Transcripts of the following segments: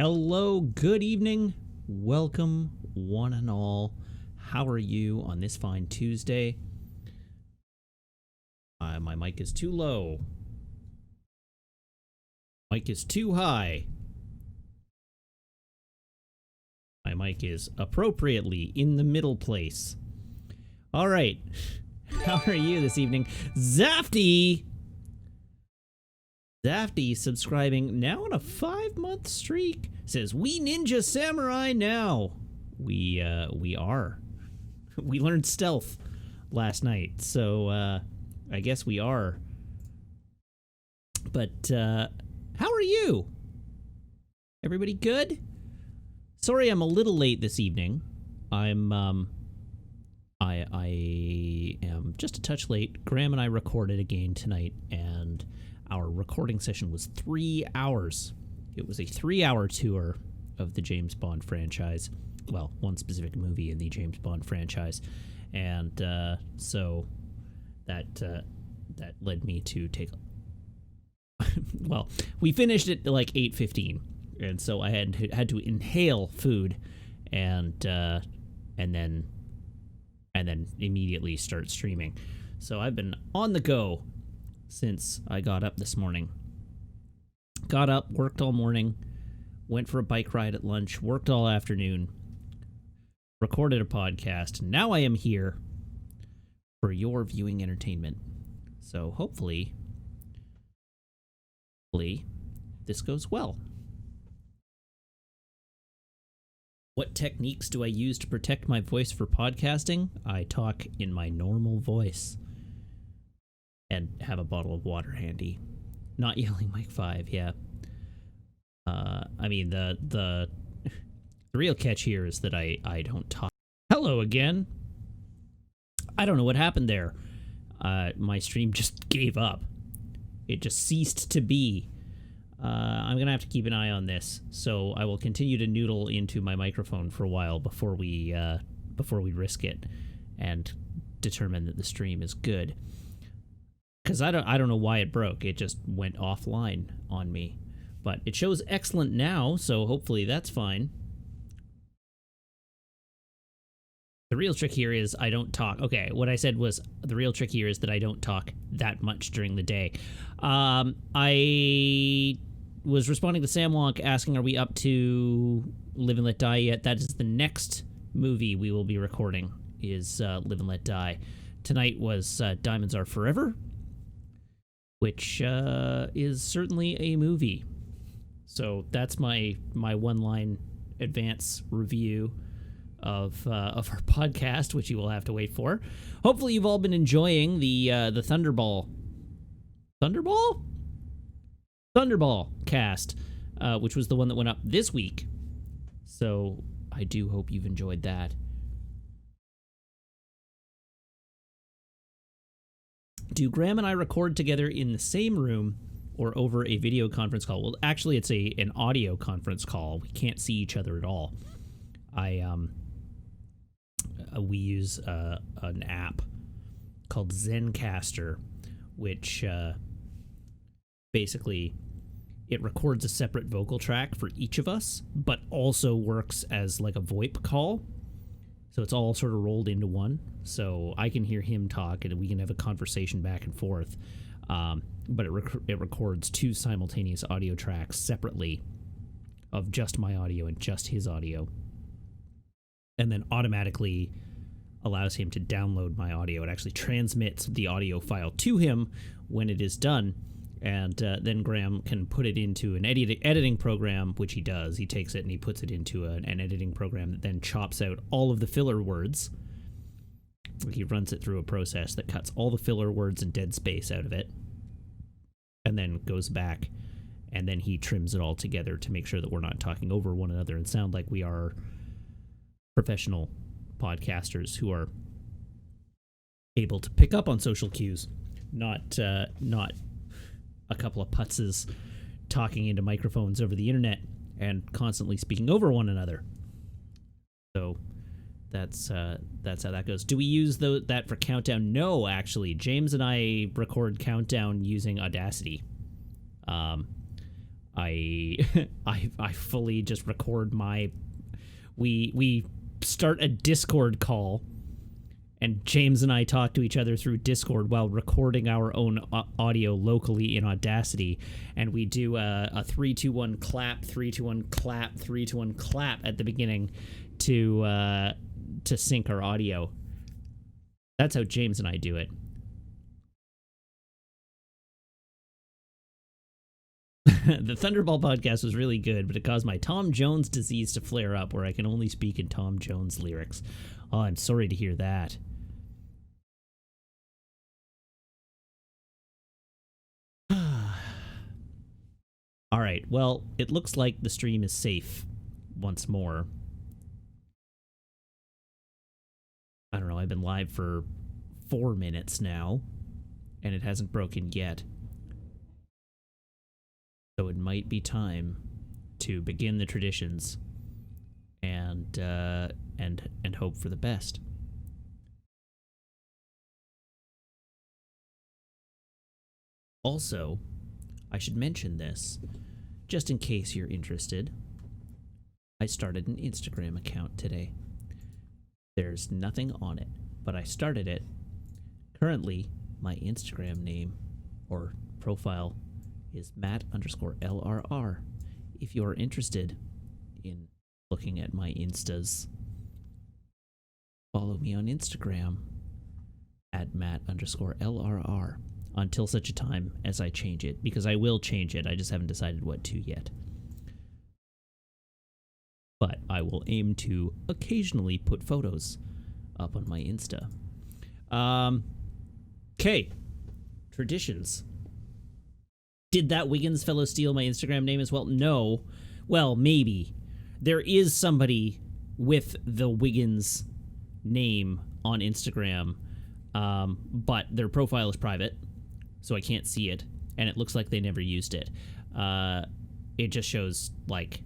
Hello, good evening, welcome one and all. How are you on this fine Tuesday? My mic is too low. Mic is too high. My mic is appropriately in the middle place. All right, how are you this evening? Zafty! Zafty subscribing now on a 5-month streak. Says, we ninja samurai now. We are. We learned stealth last night, so I guess we are. But how are you? Everybody good? Sorry I'm a little late this evening. I am just a touch late. Graham and I recorded again tonight, and our recording session was 3 hours. It was a 3-hour tour of the James Bond franchise. Well, one specific movie in the James Bond franchise. And so that led me to take... well, we finished at like 8:15. And so I had to inhale food and then immediately start streaming. So I've been on the go since I got up this morning. Got up, worked all morning, went for a bike ride at lunch, worked all afternoon, recorded a podcast. Now I am here for your viewing entertainment. So hopefully this goes well. What techniques do I use to protect my voice for podcasting? I talk in my normal voice and have a bottle of water handy. Not yelling Mike 5, yeah. I mean, the real catch here is that I don't talk. Hello again. I don't know what happened there. My stream just gave up. It just ceased to be. I'm going to have to keep an eye on this, so I will continue to noodle into my microphone for a while before we risk it and determine that the stream is good. Because I don't know why it broke. It just went offline on me. But it shows excellent now, so hopefully that's fine. The real trick here is I don't talk. Okay, what I said was the real trick here is that I don't talk that much during the day. I was responding to Sam Wonk asking, are we up to Live and Let Die yet? That is the next movie we will be recording, is Live and Let Die. Tonight was Diamonds Are Forever, which is certainly a movie. So that's my one-line advance review of our podcast, which you will have to wait for. Hopefully you've all been enjoying the Thunderball cast, which was the one that went up this week. So I do hope you've enjoyed that. Do Graham and I record together in the same room or over a video conference call? Well, actually, it's an audio conference call. We can't see each other at all. We use an app called Zencaster, which basically it records a separate vocal track for each of us, but also works as like a VoIP call. So it's all sort of rolled into one. So I can hear him talk and we can have a conversation back and forth. But it records two simultaneous audio tracks separately of just my audio and just his audio. And then automatically allows him to download my audio. It actually transmits the audio file to him when it is done. And then Graham can put it into an editing program, which he does. He takes it and he puts it into an editing program that then chops out all of the filler words. He runs it through a process that cuts all the filler words and dead space out of it. And then goes back, and then he trims it all together to make sure that we're not talking over one another and sound like we are professional podcasters who are able to pick up on social cues, not a couple of putzes talking into microphones over the internet and constantly speaking over one another. So that's how that goes. Do we use that for Countdown? No, actually. James and I record Countdown using Audacity. I I fully just record my. We start a Discord call, and James and I talk to each other through Discord while recording our own audio locally in Audacity, and we do a 3, 2, 1 clap, 3, 2, 1 clap, 3, 2, 1 clap at the beginning to sync our audio. That's how James and I do it. The Thunderball podcast was really good, but it caused my Tom Jones disease to flare up where I can only speak in Tom Jones lyrics. Oh, I'm sorry to hear that. All right, well, it looks like the stream is safe once more. I don't know, I've been live for 4 minutes now, and it hasn't broken yet. So it might be time to begin the traditions and hope for the best. Also, I should mention this, just in case you're interested. I started an Instagram account today. There's nothing on it, but I started it. Currently, my Instagram name or profile is Matt_LRR. If you're interested in looking at my Instas, follow me on Instagram at Matt_LRR until such a time as I change it, because I will change it. I just haven't decided what to yet. But I will aim to occasionally put photos up on my Insta. Okay. Traditions. Did that Wiggins fellow steal my Instagram name as well? No. Well, maybe. There is somebody with the Wiggins name on Instagram, but their profile is private, so I can't see it, and it looks like they never used it. It just shows, like,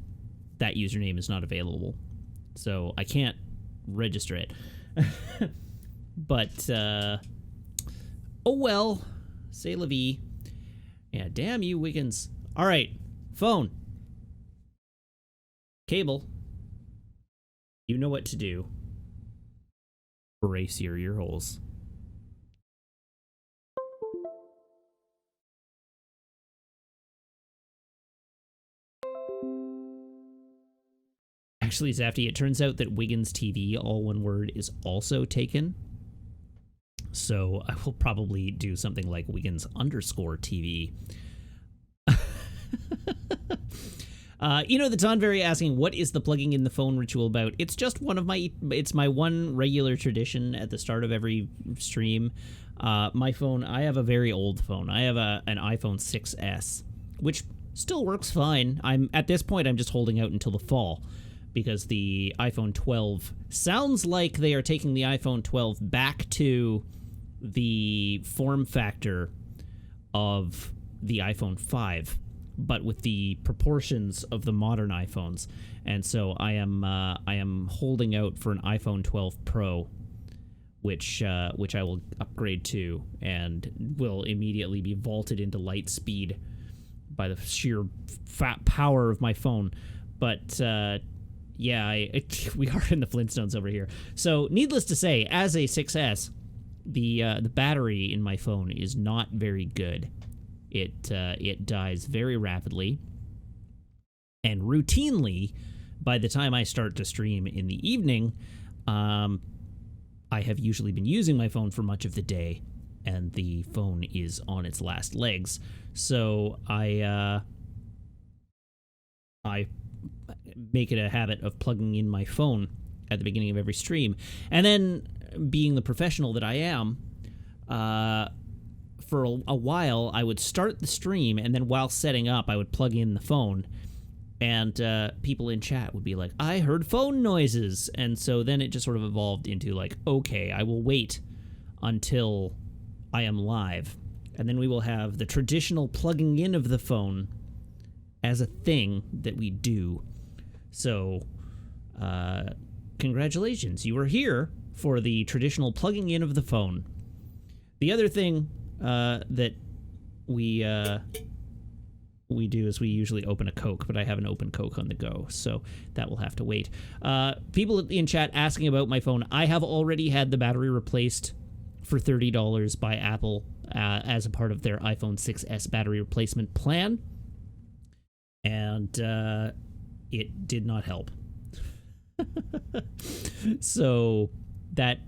that username is not available, so I can't register it. But, oh well, c'est la vie. Yeah, damn you, Wiggins. All right, phone. Cable. You know what to do. Brace your ear holes. Actually, Zafty, it turns out that Wiggins TV, all one word, is also taken. So I will probably do something like Wiggins_TV. The Tonberry asking, what is the plugging in the phone ritual about? It's just it's my one regular tradition at the start of every stream. My phone, I have a very old phone. I have an iPhone 6S, which still works fine. At this point, I'm just holding out until the fall, because the iPhone 12 sounds like they are taking the iPhone 12 back to the form factor of the iPhone 5, but with the proportions of the modern iPhones. And so I am holding out for an iPhone 12 Pro, which I will upgrade to and will immediately be vaulted into light speed by the sheer power of my phone. But yeah, we are in the Flintstones over here. So needless to say, as a 6S, the battery in my phone is not very good. It dies very rapidly, and routinely, by the time I start to stream in the evening, I have usually been using my phone for much of the day, and the phone is on its last legs. So I make it a habit of plugging in my phone at the beginning of every stream, and then, being the professional that I am, for a while I would start the stream, and then while setting up I would plug in the phone, and people in chat would be like, I heard phone noises. And so then it just sort of evolved into like, okay, I will wait until I am live, and then we will have the traditional plugging in of the phone as a thing that we do. So congratulations, you are here for the traditional plugging in of the phone. The other thing that we we do is we usually open a Coke, but I haven't opened Coke on the go, so that will have to wait. People in chat asking about my phone. I have already had the battery replaced for $30 by Apple as a part of their iPhone 6s battery replacement plan, and it did not help. So that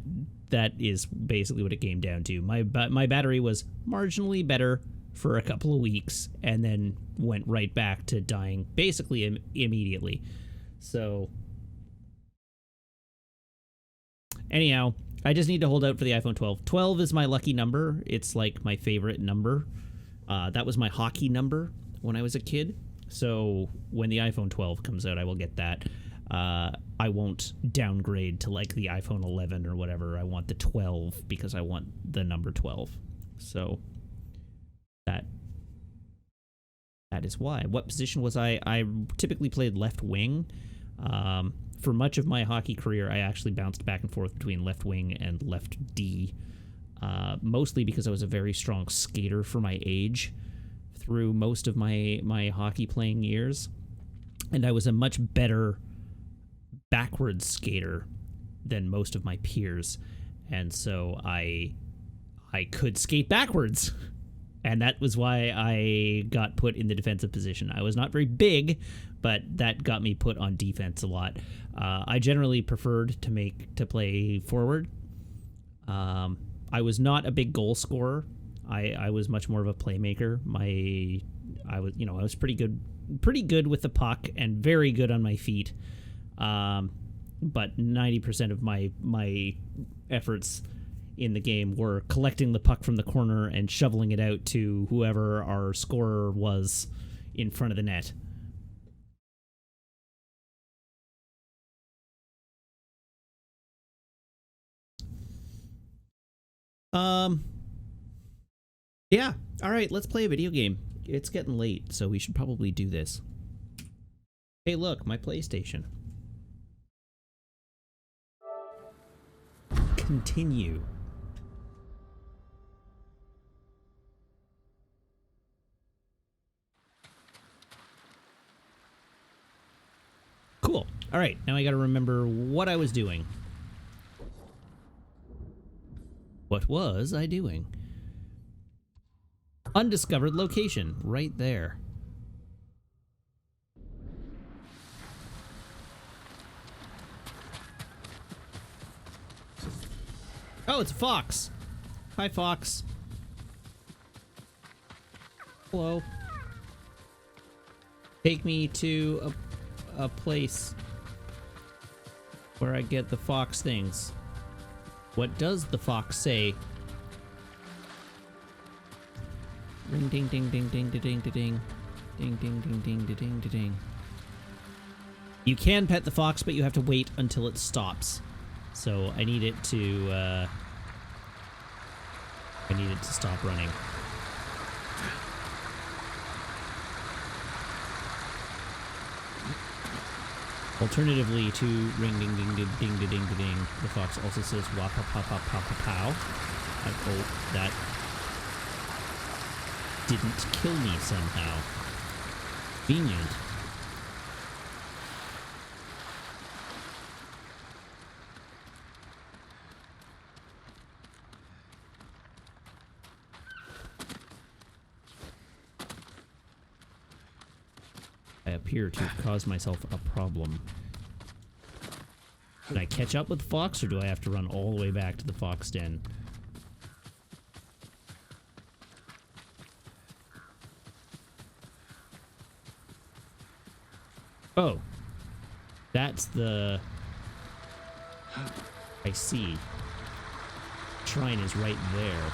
is basically what it came down to. My battery was marginally better for a couple of weeks and then went right back to dying basically immediately. So anyhow, I just need to hold out for the iPhone 12. 12 is my lucky number. It's like my favorite number. That was my hockey number when I was a kid. So when the iPhone 12 comes out, I will get that. I won't downgrade to like the iPhone 11 or whatever. I want the 12 because I want the number 12. So that is why. What position was I? I typically played left wing. For much of my hockey career, I actually bounced back and forth between left wing and left D, mostly because I was a very strong skater for my age through most of my hockey playing years, and I was a much better backwards skater than most of my peers, and so I could skate backwards. And that was why I got put in the defensive position. I was not very big, but that got me put on defense a lot. I generally preferred to play forward. I was not a big goal scorer. I was much more of a playmaker. I was pretty good with the puck and very good on my feet. But 90% of my efforts in the game were collecting the puck from the corner and shoveling it out to whoever our scorer was in front of the net. Yeah. All right, let's play a video game. It's getting late, so we should probably do this. Hey, look, my PlayStation. Continue. Cool. All right, now I got to remember what I was doing. What was I doing? Undiscovered location, right there. Oh, it's a fox. Hi, fox. Hello. Take me to a place where I get the fox things. What does the fox say? Ring ding ding ding ding ding ding ding ding ding ding ding ding ding ding. You can pet the fox, but you have to wait until it stops. So I need it to stop running. Alternatively to ring ding ding ding ding ding ding ding, the fox also says wah pa pa pa pa pa pow. I hope that didn't kill me somehow. Convenient. I appear to have caused myself a problem. Can I catch up with the fox, or do I have to run all the way back to the fox den? Oh. That's the... I see. Shrine is right there.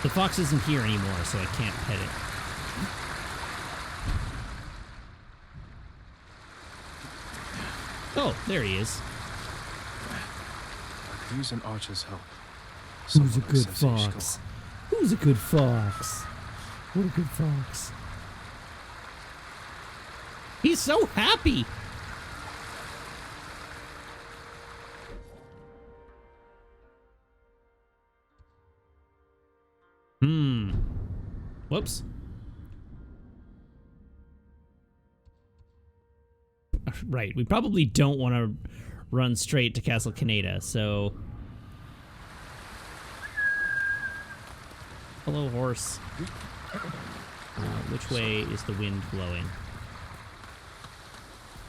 The fox isn't here anymore, so I can't pet it. Oh, there he is. I could use an archer's help. Who's a good fox? Who's a good fox? What a good fox. He's so happy. Whoops. Right, we probably don't want to run straight to Castle Kaneda, so... Hello, horse. Which way is the wind blowing?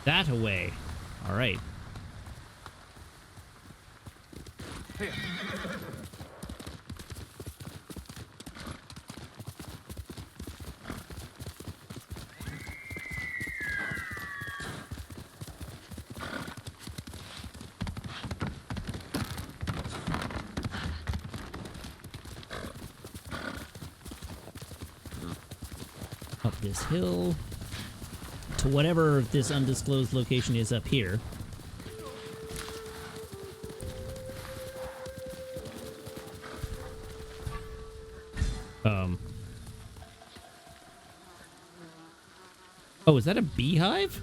That away. All right. Up this hill to whatever this undisclosed location is up here. Oh, is that a beehive?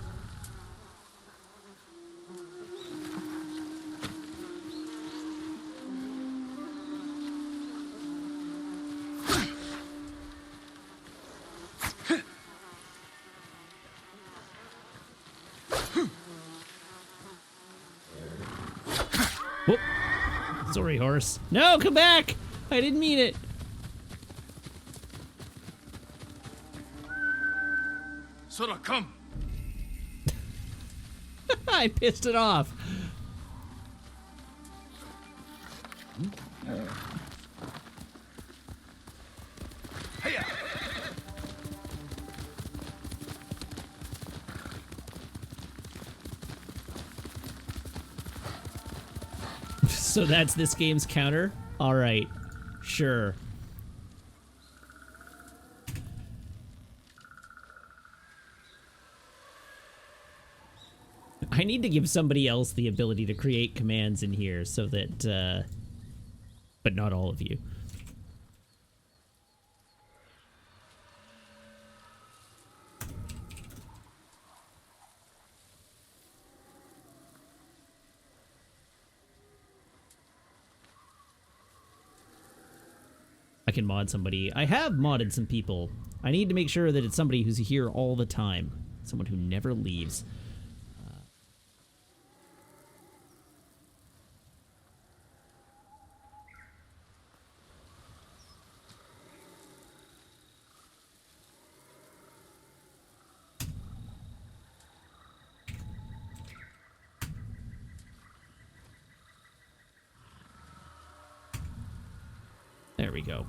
Whoop. Sorry, horse. No, come back! I didn't mean it. Sora, come! I pissed it off. Hiya! So that's this game's counter? Alright. Sure. I need to give somebody else the ability to create commands in here so that, but not all of you. I can mod somebody. I have modded some people. I need to make sure that it's somebody who's here all the time. Someone who never leaves. There we go.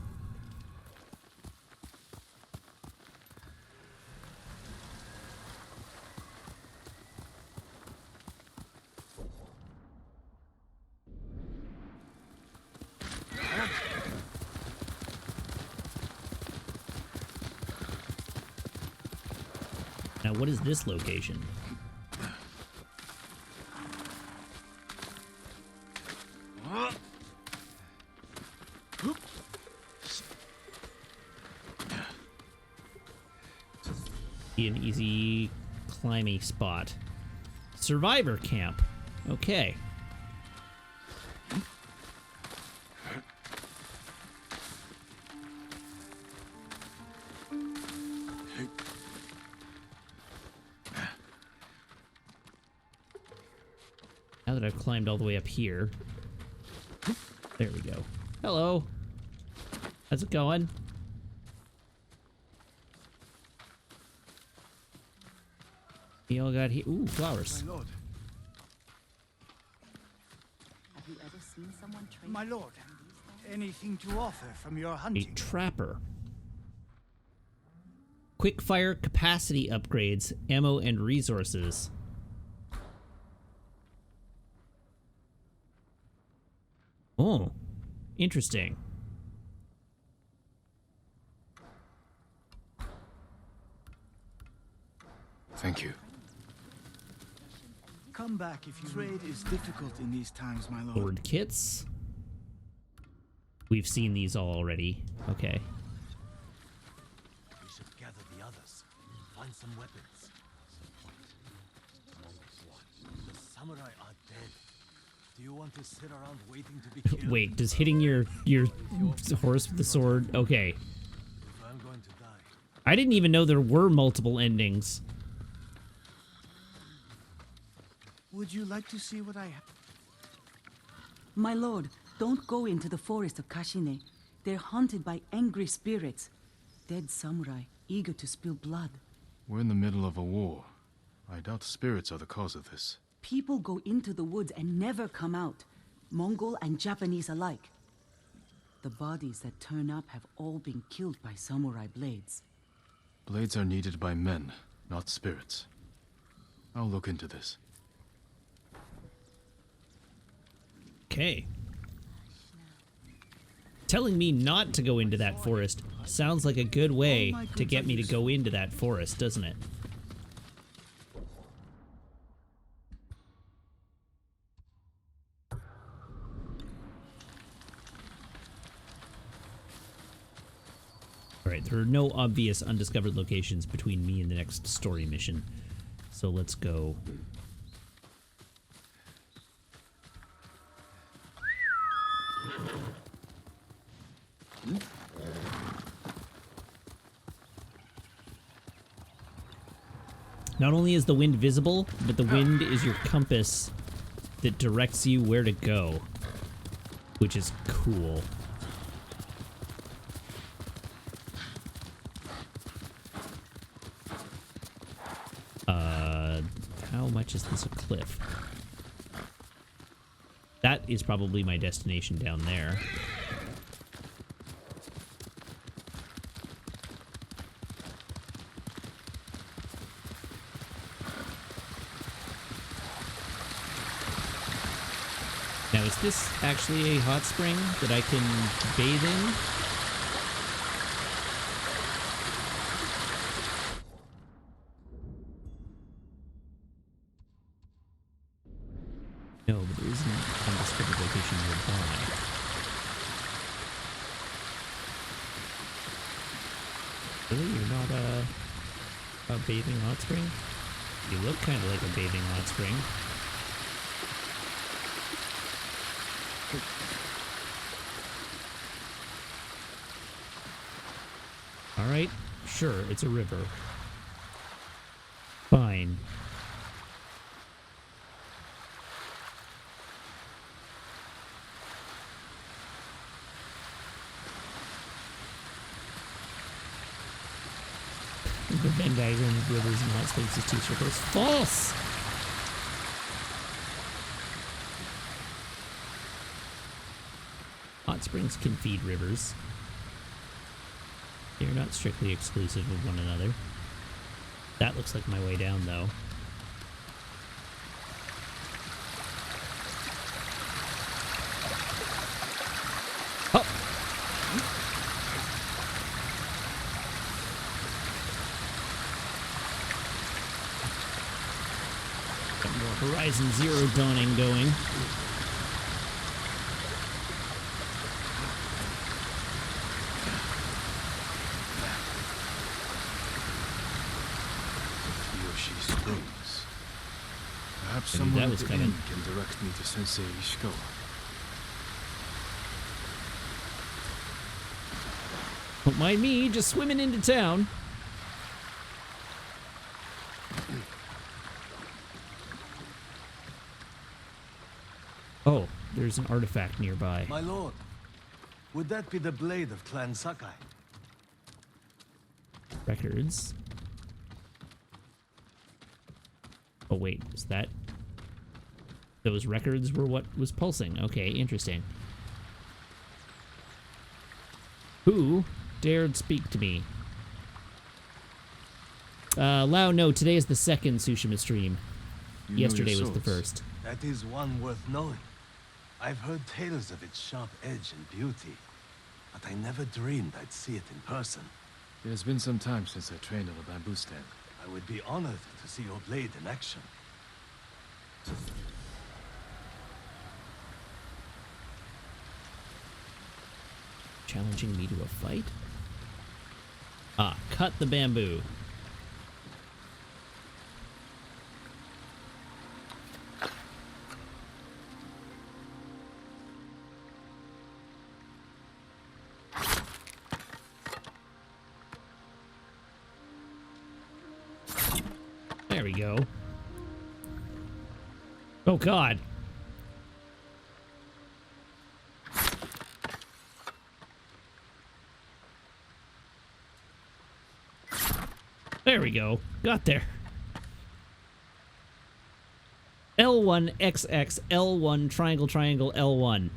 Now, what is this location? Be an easy climbing spot. Survivor camp. Okay. Now that I've climbed all the way up here. There we go. Hello. How's it going? We all got here. Ooh, flowers. My lord. Have you ever seen someone trade? My lord. Anything to offer from your A hunting? trapper. Quick fire capacity upgrades, ammo and resources. Oh, interesting. Thank you. Come back if you trade is difficult in these times, my lord. Lord kits. We've seen these all already. Okay. find some weapons. The samurai are dead. Do you want to sit around waiting to be killed? Wait, does hitting your horse with the sword? Okay. If I'm going to die, I didn't even know there were multiple endings. Would you like to see what I have? My lord, don't go into the forest of Kashine. They're haunted by angry spirits. Dead samurai, eager to spill blood. We're in the middle of a war. I doubt spirits are the cause of this. People go into the woods and never come out. Mongol and Japanese alike. The bodies that turn up have all been killed by samurai blades. Blades are needed by men, not spirits. I'll look into this. Okay. Telling me not to go into that forest sounds like a good way to get me to go into that forest, doesn't it? Alright, there are no obvious undiscovered locations between me and the next story mission. So let's go. Not only is the wind visible, but the wind is your compass that directs you where to go, which is cool. How much is this a cliff? That is probably my destination down there. Now, is this actually a hot spring that I can bathe in? No, but there isn't an undiscovered location nearby. Really? You're not a bathing hot spring? You look kind of like a bathing hot spring. Alright, sure, it's a river. Fine. The Venn diagram of rivers and hot springs is two circles. False! Hot springs can feed rivers. They're not strictly exclusive of one another. That looks like my way down, though. Oh! Got more Horizon Zero Dawning going. Perhaps I knew someone that at was the coming. inn can direct me to Sensei Ishikawa. Don't mind me, just swimming into town. Oh, there's an artifact nearby. my lord, would that be the blade of Clan Sakai? Records. Oh wait, is that... Those records were what was pulsing. Okay, interesting. Who dared speak to me? Lao, no, today is the second Tsushima stream. You know Yesterday your was the swords. first. That is one worth knowing. I've heard tales of its sharp edge and beauty, but I never dreamed I'd see it in person. It has been some time since I trained on a bamboo stand. I would be honored to see your blade in action. Challenging me to a fight? Ah, cut the bamboo. There we go. Oh, God. There we go. Got there. L1, XX, L1, triangle, triangle, L1.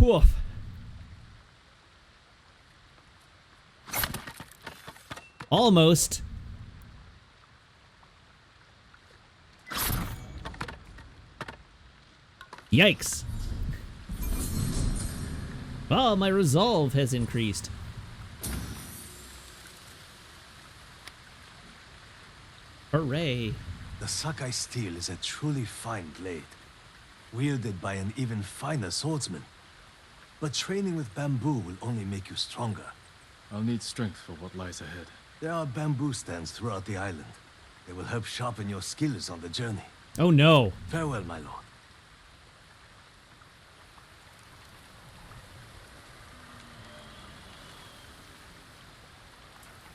Woof. Almost. Yikes. Oh, my resolve has increased. Hooray. The Sakai steel is a truly fine blade, wielded by an even finer swordsman. But training with bamboo will only make you stronger. I'll need strength for what lies ahead. There are bamboo stands throughout the island. They will help sharpen your skills on the journey. Oh, no. Farewell, my lord.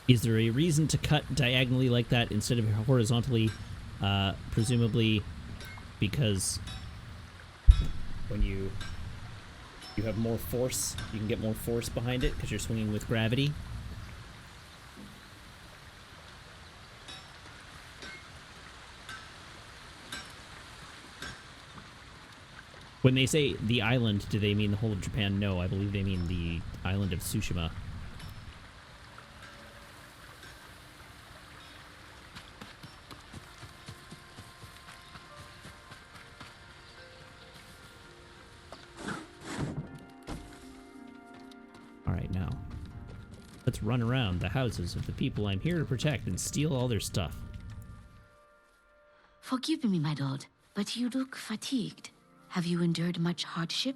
Is there a reason to cut diagonally like that instead of horizontally? Presumably because when you have more force, you can get more force behind it because you're swinging with gravity. When they say the island, do they mean the whole of Japan? No, I believe they mean the island of Tsushima. Let's run around the houses of the people I'm here to protect and steal all their stuff. Forgive me, my lord, but you look fatigued. Have you endured much hardship?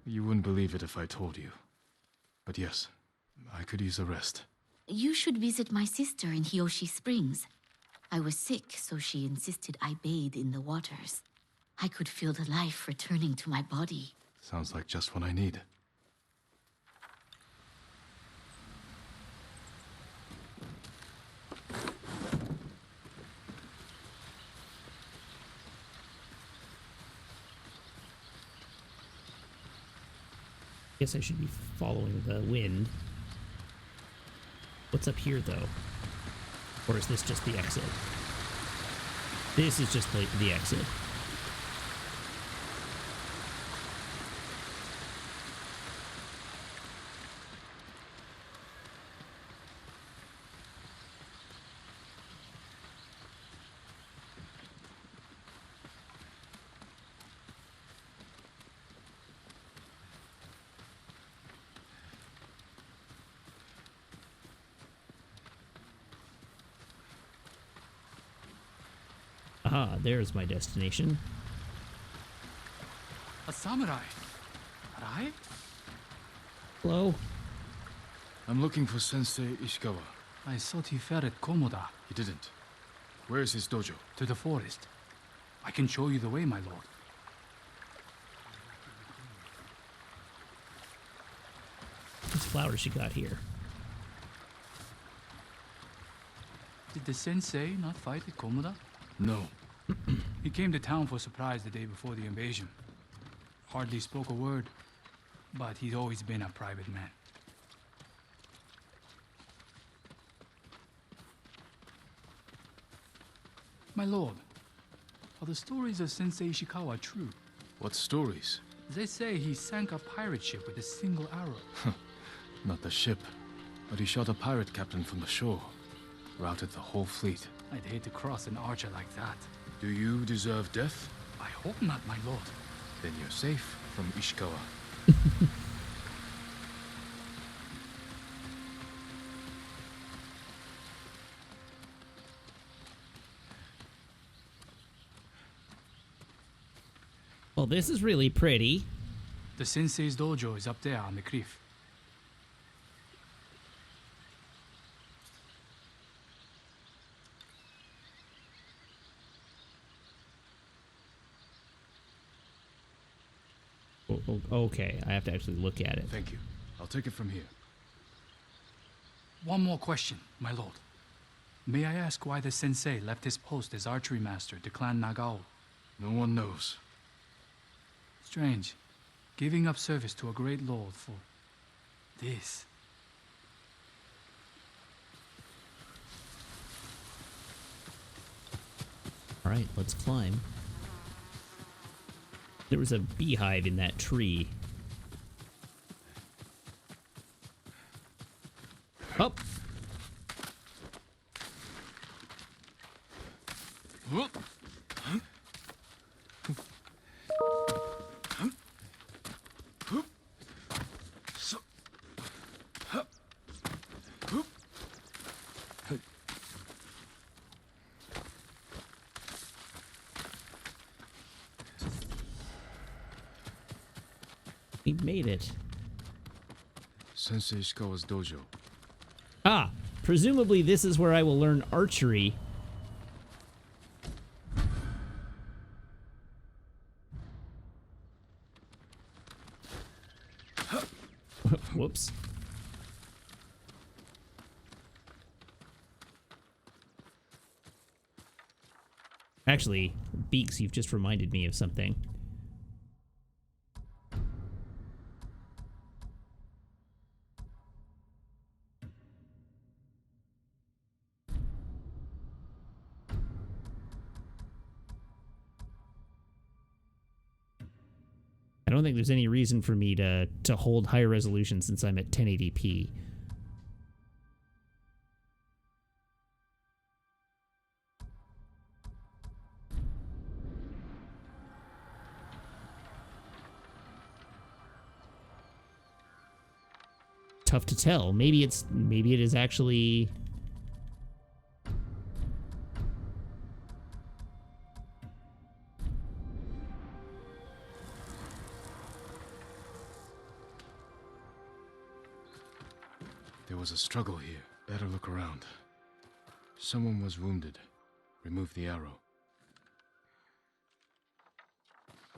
You wouldn't believe it if I told you. But yes, I could use a rest. You should visit my sister in Hiyoshi Springs. I was sick, so she insisted I bathe in the waters. I could feel the life returning to my body. Sounds like just what I need. Guess I should be following the wind. What's up here, though? Or is this just the exit? This is just the exit. Aha, there's my destination. A samurai. Right? Hello? I'm looking for Sensei Ishikawa. I thought he fell at Komoda. He didn't. Where is his dojo? To the forest. I can show you the way, my lord. These flowers you got here. Did the sensei not fight at Komoda? No. He came to town for surprise the day before the invasion. Hardly spoke a word, but he's always been a private man. My lord, are the stories of Sensei Ishikawa true? What stories? They say he sank a pirate ship with a single arrow. Not the ship, but he shot a pirate captain from the shore. Routed the whole fleet. I'd hate to cross an archer like that. Do you deserve death? I hope not, my lord. Then you're safe from Ishikawa. Well, this is really pretty. The sensei's dojo is up there on the cliff. Okay, I have to actually look at it. Thank you. I'll take it from here. One more question, my lord. May I ask why the sensei left his post as archery master to Clan Nagao? No one knows. Strange. Giving up service to a great lord for this. All right, let's climb. There was a beehive in that tree. Up. We made it. Sensei Ishikawa's dojo. Ah, presumably this is where I will learn archery. Whoops. Actually, Beaks, you've just reminded me of something. I don't think there's any reason for me to hold higher resolution since I'm at 1080p. Tough to tell. Maybe it is actually... There was a struggle here. Better look around. Someone was wounded. Remove the arrow.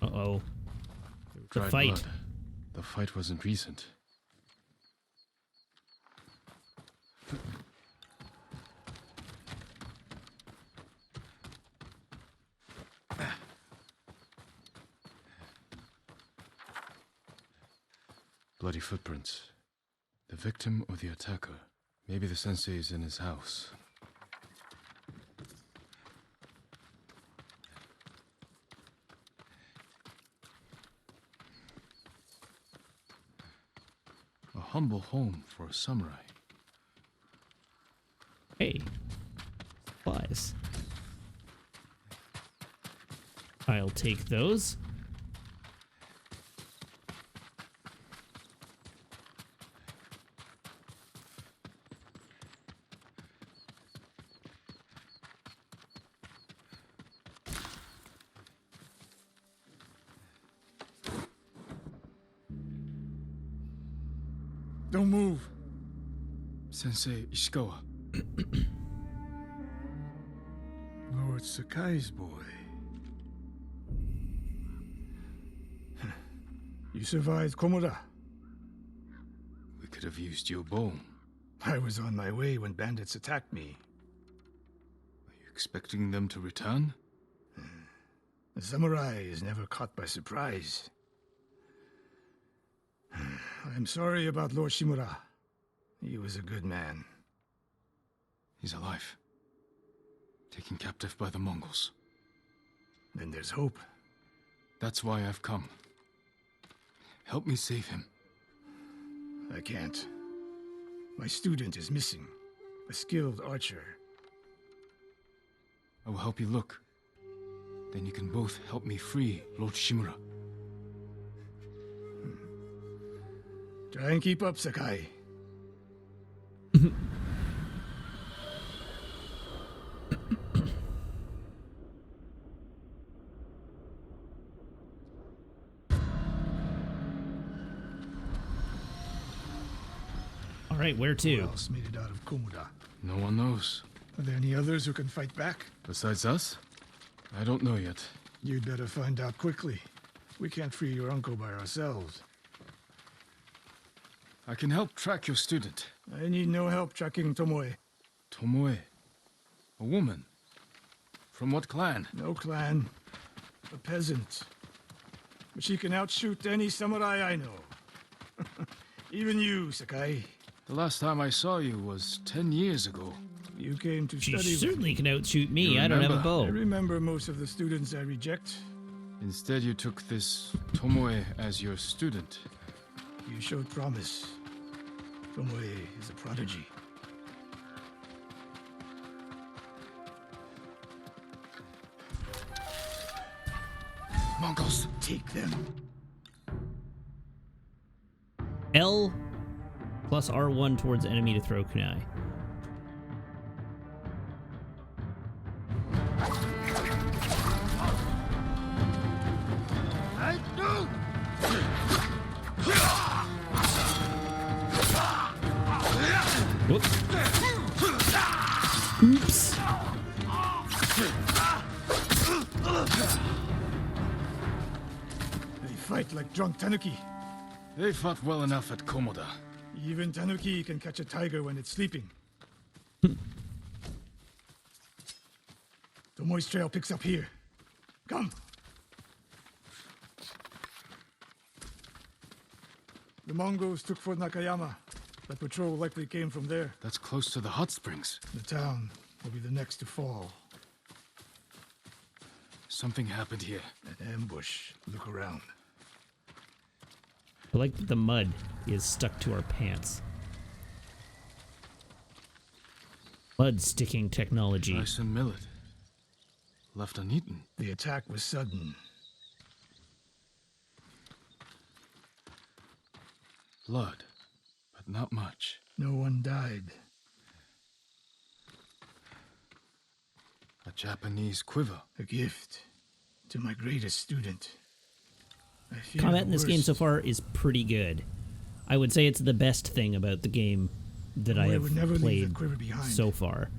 Uh-oh. The Dried fight. blood. The fight wasn't recent. Bloody footprints. The victim or the attacker. Maybe the sensei is in his house. A humble home for a samurai. Hey. Supplies. I'll take those. Don't move. Sensei Ishikawa. Lord Sakai's boy. You survived Komura. We could have used your bone. I was on my way when bandits attacked me. Are you expecting them to return? The samurai is never caught by surprise. I'm sorry about Lord Shimura. He was a good man. He's alive. Taken captive by the Mongols. Then there's hope. That's why I've come. Help me save him. I can't. My student is missing. A skilled archer. I will help you look. Then you can both help me free Lord Shimura. Try and keep up, Sakai. All right, where Who to? else made it out of Komura? No one knows. Are there any others who can fight back? Besides us? I don't know yet. You'd better find out quickly. We can't free your uncle by ourselves. I can help track your student. I need no help tracking Tomoe. Tomoe. A woman. From what clan? No clan. A peasant. But she can outshoot any samurai I know. Even you, Sakai. The last time I saw you was 10 years ago. You came to She study with certainly me. can outshoot me. You I don't have a remember? bow. I remember most of the students I reject. Instead, you took this Tomoe as your student. You showed promise. Tomoe is a prodigy. Mongols! Take them. L plus R1 towards enemy to throw kunai. Whoops. Oops. They fight like drunk tanuki. They fought well enough at Komoda. Even tanuki can catch a tiger when it's sleeping. Tomoe's trail picks up here. Come. The Mongols took Fort Nakayama. The patrol likely came from there. That's close to the hot springs. The town will be the next to fall. Something happened here. An ambush. Look around. I like that the mud is stuck to our pants. Mud sticking technology. Rice and millet. Left uneaten. The attack was sudden. Blood, but not much. No one died. A Japanese quiver. A gift to my greatest student. I fear Combat the in this game so worst. far is pretty good. I would say it's the best thing about the game that I Tomoe have would never leave played the quiver behind. so far.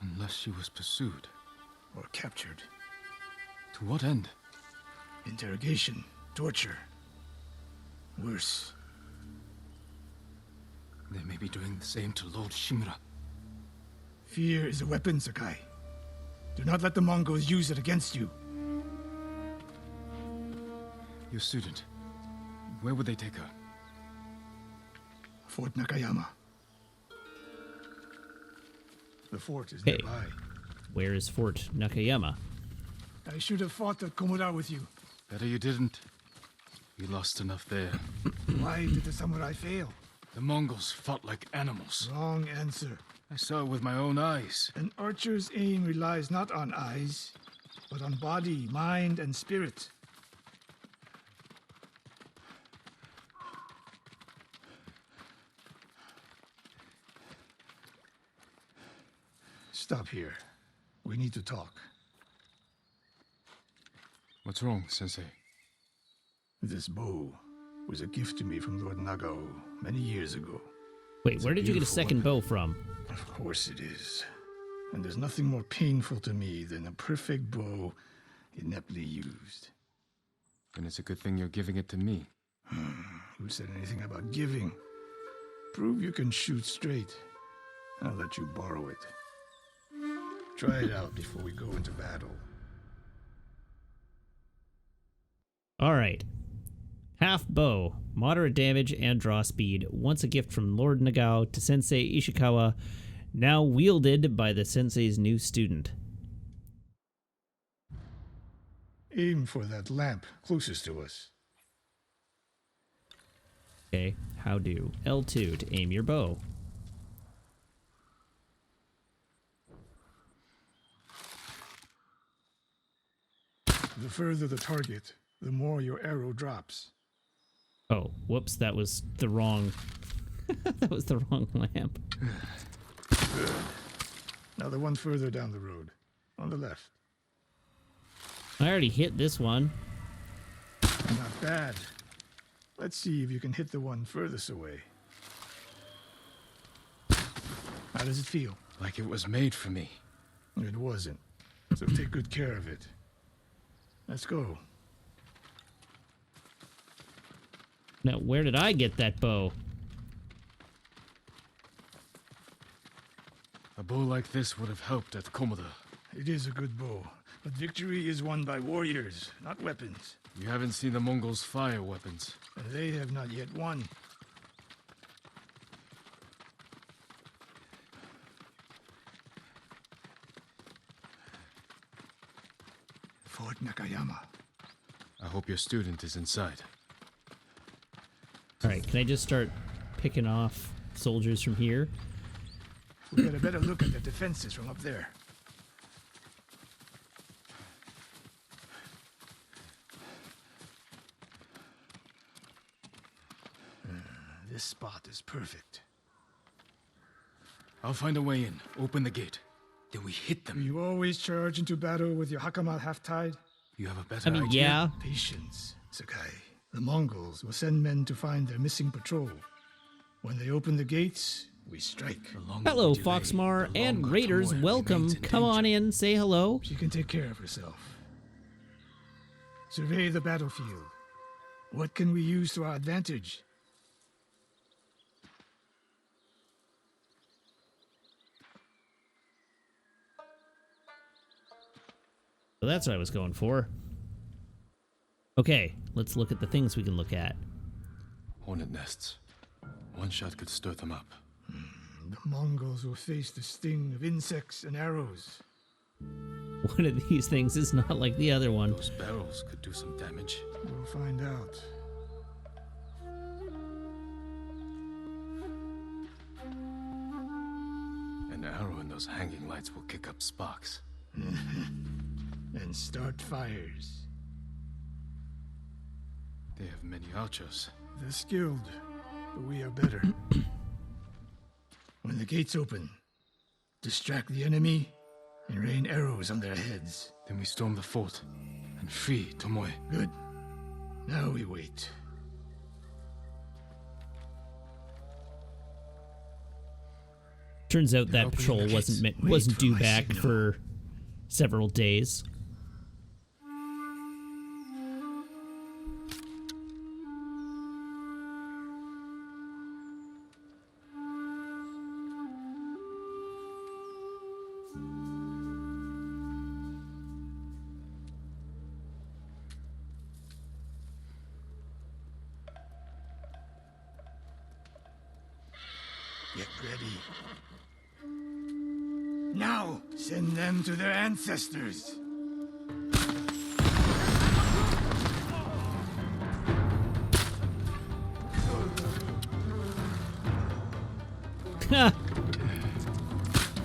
Unless she was pursued. Or captured. To what end? Interrogation. Torture. Worse. They may be doing the same to Lord Shimura. Fear is a weapon, Sakai. Do not let the Mongols use it against you. Your student. Where would they take her? Fort Nakayama. The fort is Hey. nearby. Where is Fort Nakayama? I should have fought at Komoda with you. Better you didn't. We lost enough there. Why did the samurai fail? The Mongols fought like animals. Wrong answer. I saw it with my own eyes. An archer's aim relies not on eyes, but on body, mind, and spirit. Stop here. We need to talk. What's wrong, Sensei? This bow was a gift to me from Lord Nagao many years ago. Wait, where did you get a beautiful second bow from? Of course it is. And there's nothing more painful to me than a perfect bow ineptly used. Then it's a good thing you're giving it to me. Who said anything about giving? Prove you can shoot straight. I'll let you borrow it. Try it out before we go into battle. All right. Half bow, moderate damage and draw speed. Once a gift from Lord Nagao to Sensei Ishikawa, now wielded by the sensei's new student. Aim for that lamp closest to us. Okay, how do? L2 to aim your bow. The further the target, the more your arrow drops. Oh, whoops, that was the wrong... that was the wrong lamp. Good. Now the one further down the road. On the left. I already hit this one. Not bad. Let's see if you can hit the one furthest away. How does it feel? Like it was made for me. It wasn't. So take good care of it. Let's go. Now, where did I get that bow? A bow like this would have helped at Komoda. It is a good bow, but victory is won by warriors, not weapons. You haven't seen the Mongols fire weapons. And they have not yet won. Fort Nakayama. I hope your student is inside. Alright, can I just start picking off soldiers from here? We get a better look at the defenses from up there. This spot is perfect. I'll find a way in. Open the gate. Then we hit them. You always charge into battle with your hakama half-tied? You have a better I mean, idea? yeah. Patience, Sakai. The Mongols will send men to find their missing patrol. When they open the gates, we strike. The longer Hello, we delay, Foxmar the and longer Raiders. Tomoe Welcome. remains in Come on danger. in. Say hello. She can take care of herself. Survey the battlefield. What can we use to our advantage? So that's what I was going for. Okay, let's look at the things we can look at. Hornet nests. One shot could stir them up. The Mongols will face the sting of insects and arrows. One of these things is not like the other one. Those barrels could do some damage. We'll find out. An arrow in those hanging lights will kick up sparks. And start fires. They have many archers. They're skilled, but we are better. When the gates open, distract the enemy and rain arrows on their heads. Then we storm the fort and free Tomoe. Good. Now we wait. Turns out that Opening patrol the wasn't gates. wasn't Wait due for my back signal. for several days. Get ready. Now, send them to their ancestors. Ha!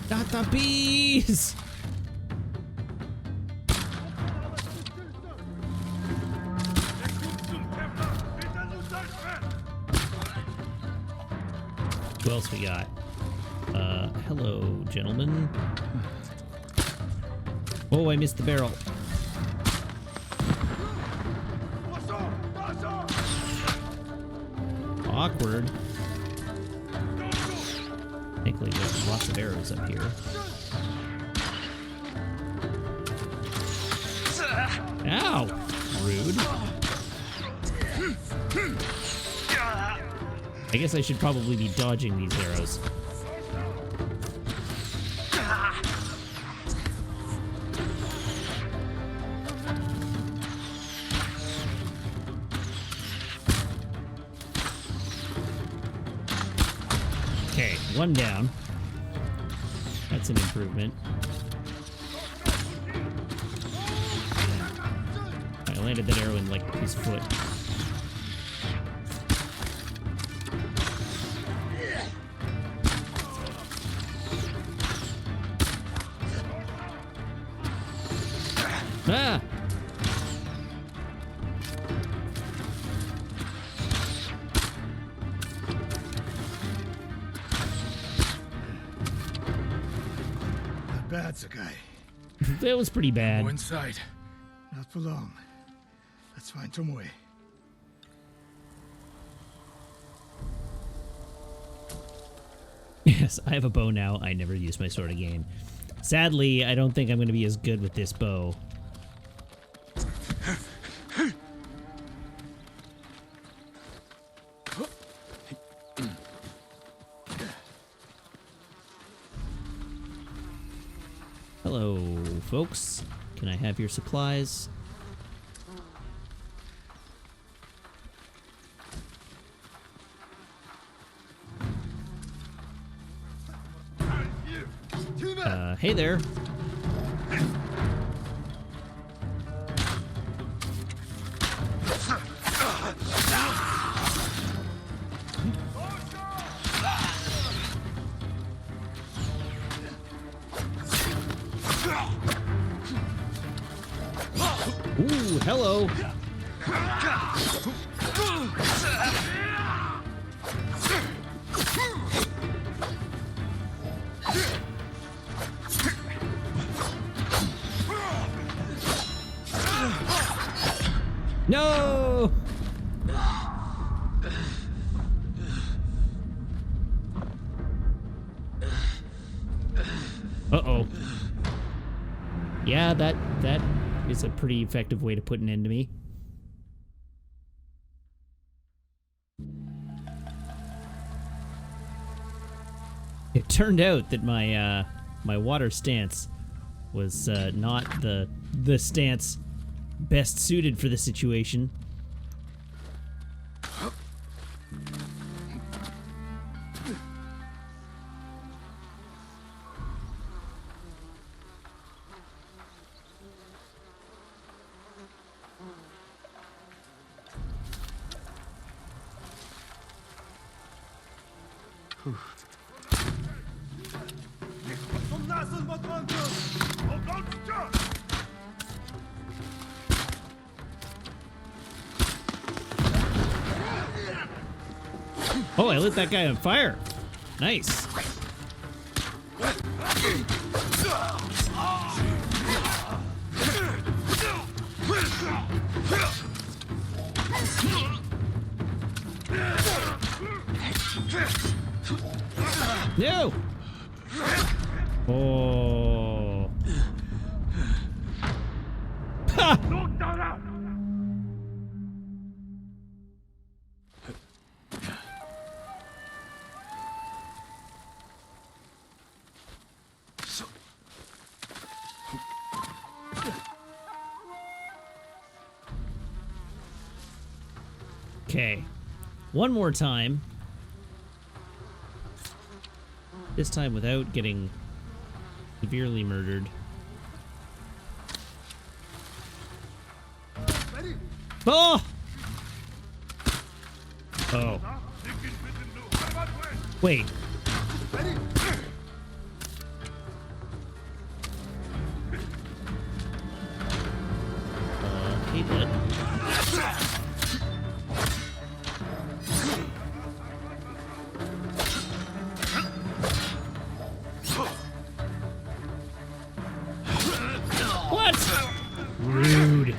Got the bees! Who else we got? Hello, gentlemen. Oh, I missed the barrel. Awkward. Thankfully, there's lots of arrows up here. Ow! Rude. I guess I should probably be dodging these arrows. Okay, one down. That's an improvement. I landed that arrow in, like, his foot. Ah! Not bad, Sakai. That was pretty bad. Go inside. Not for long. Let's find Tomoe. Yes, I have a bow now. I never use my sword again. Sadly, I don't think I'm going to be as good with this bow. Hello, folks. Can I have your supplies? Hey there. Ooh, hello. No! Uh-oh. Yeah, that is a pretty effective way to put an end to me. It turned out that my my water stance was not the stance best suited for the situation. Oh, I lit that guy on fire. Nice. No. Oh. Ha! Okay. One more time. This time without getting severely murdered. Oh! Oh. Wait. Hey, bud. What? Rude.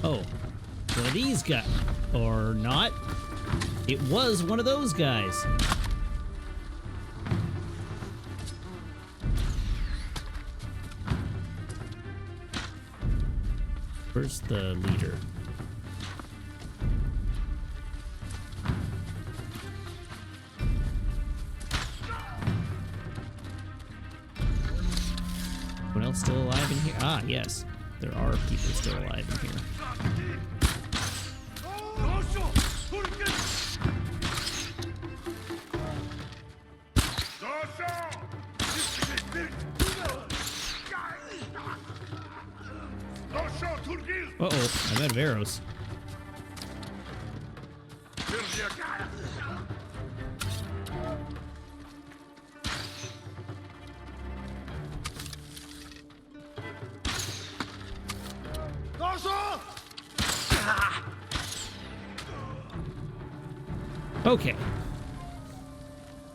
Oh, one of these guys, or not? It was one of those guys. Where's the leader? Anyone else still alive in here? Ah, yes. There are people still alive in here. Uh-oh, I'm out of arrows. Okay.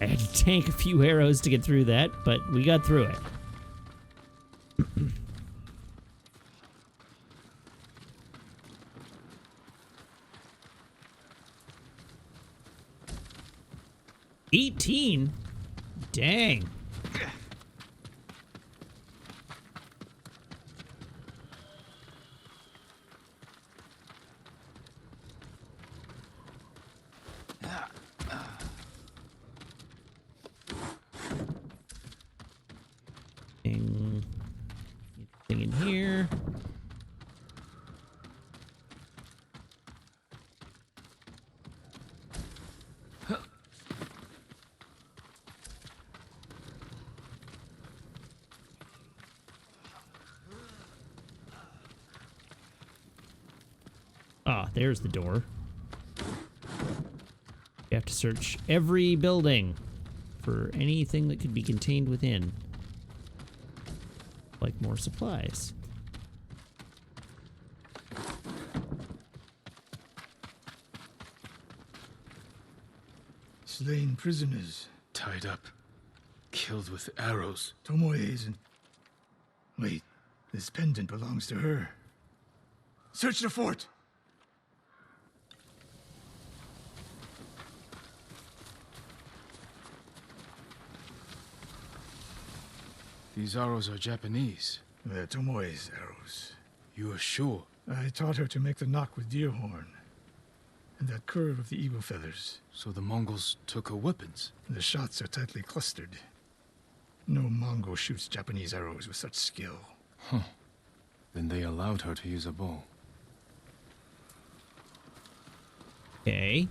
I had to tank a few arrows to get through that, but we got through it. 18? Dang. Ah, there's the door. You have to search every building for anything that could be contained within. Like more supplies. Slain prisoners. Tied up. Killed with arrows. Tomoe isn't... Wait, this pendant belongs to her. Search the fort! These arrows are Japanese. They're Tomoe's arrows. You are sure? I taught her to make the knock with deer horn. And that curve of the eagle feathers. So the Mongols took her weapons? The shots are tightly clustered. No Mongol shoots Japanese arrows with such skill. Huh. Then they allowed her to use a bow. Okay.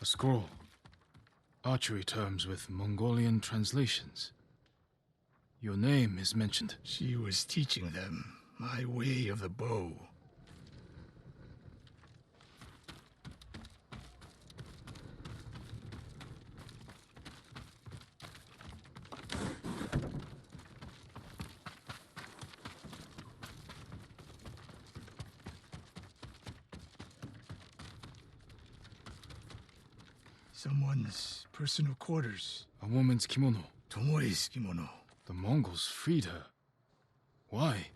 A scroll. Archery terms with Mongolian translations. Your name is mentioned. She was teaching them my way of the bow. Someone's personal quarters. A woman's kimono. Tomoe's kimono. The Mongols freed her. Why?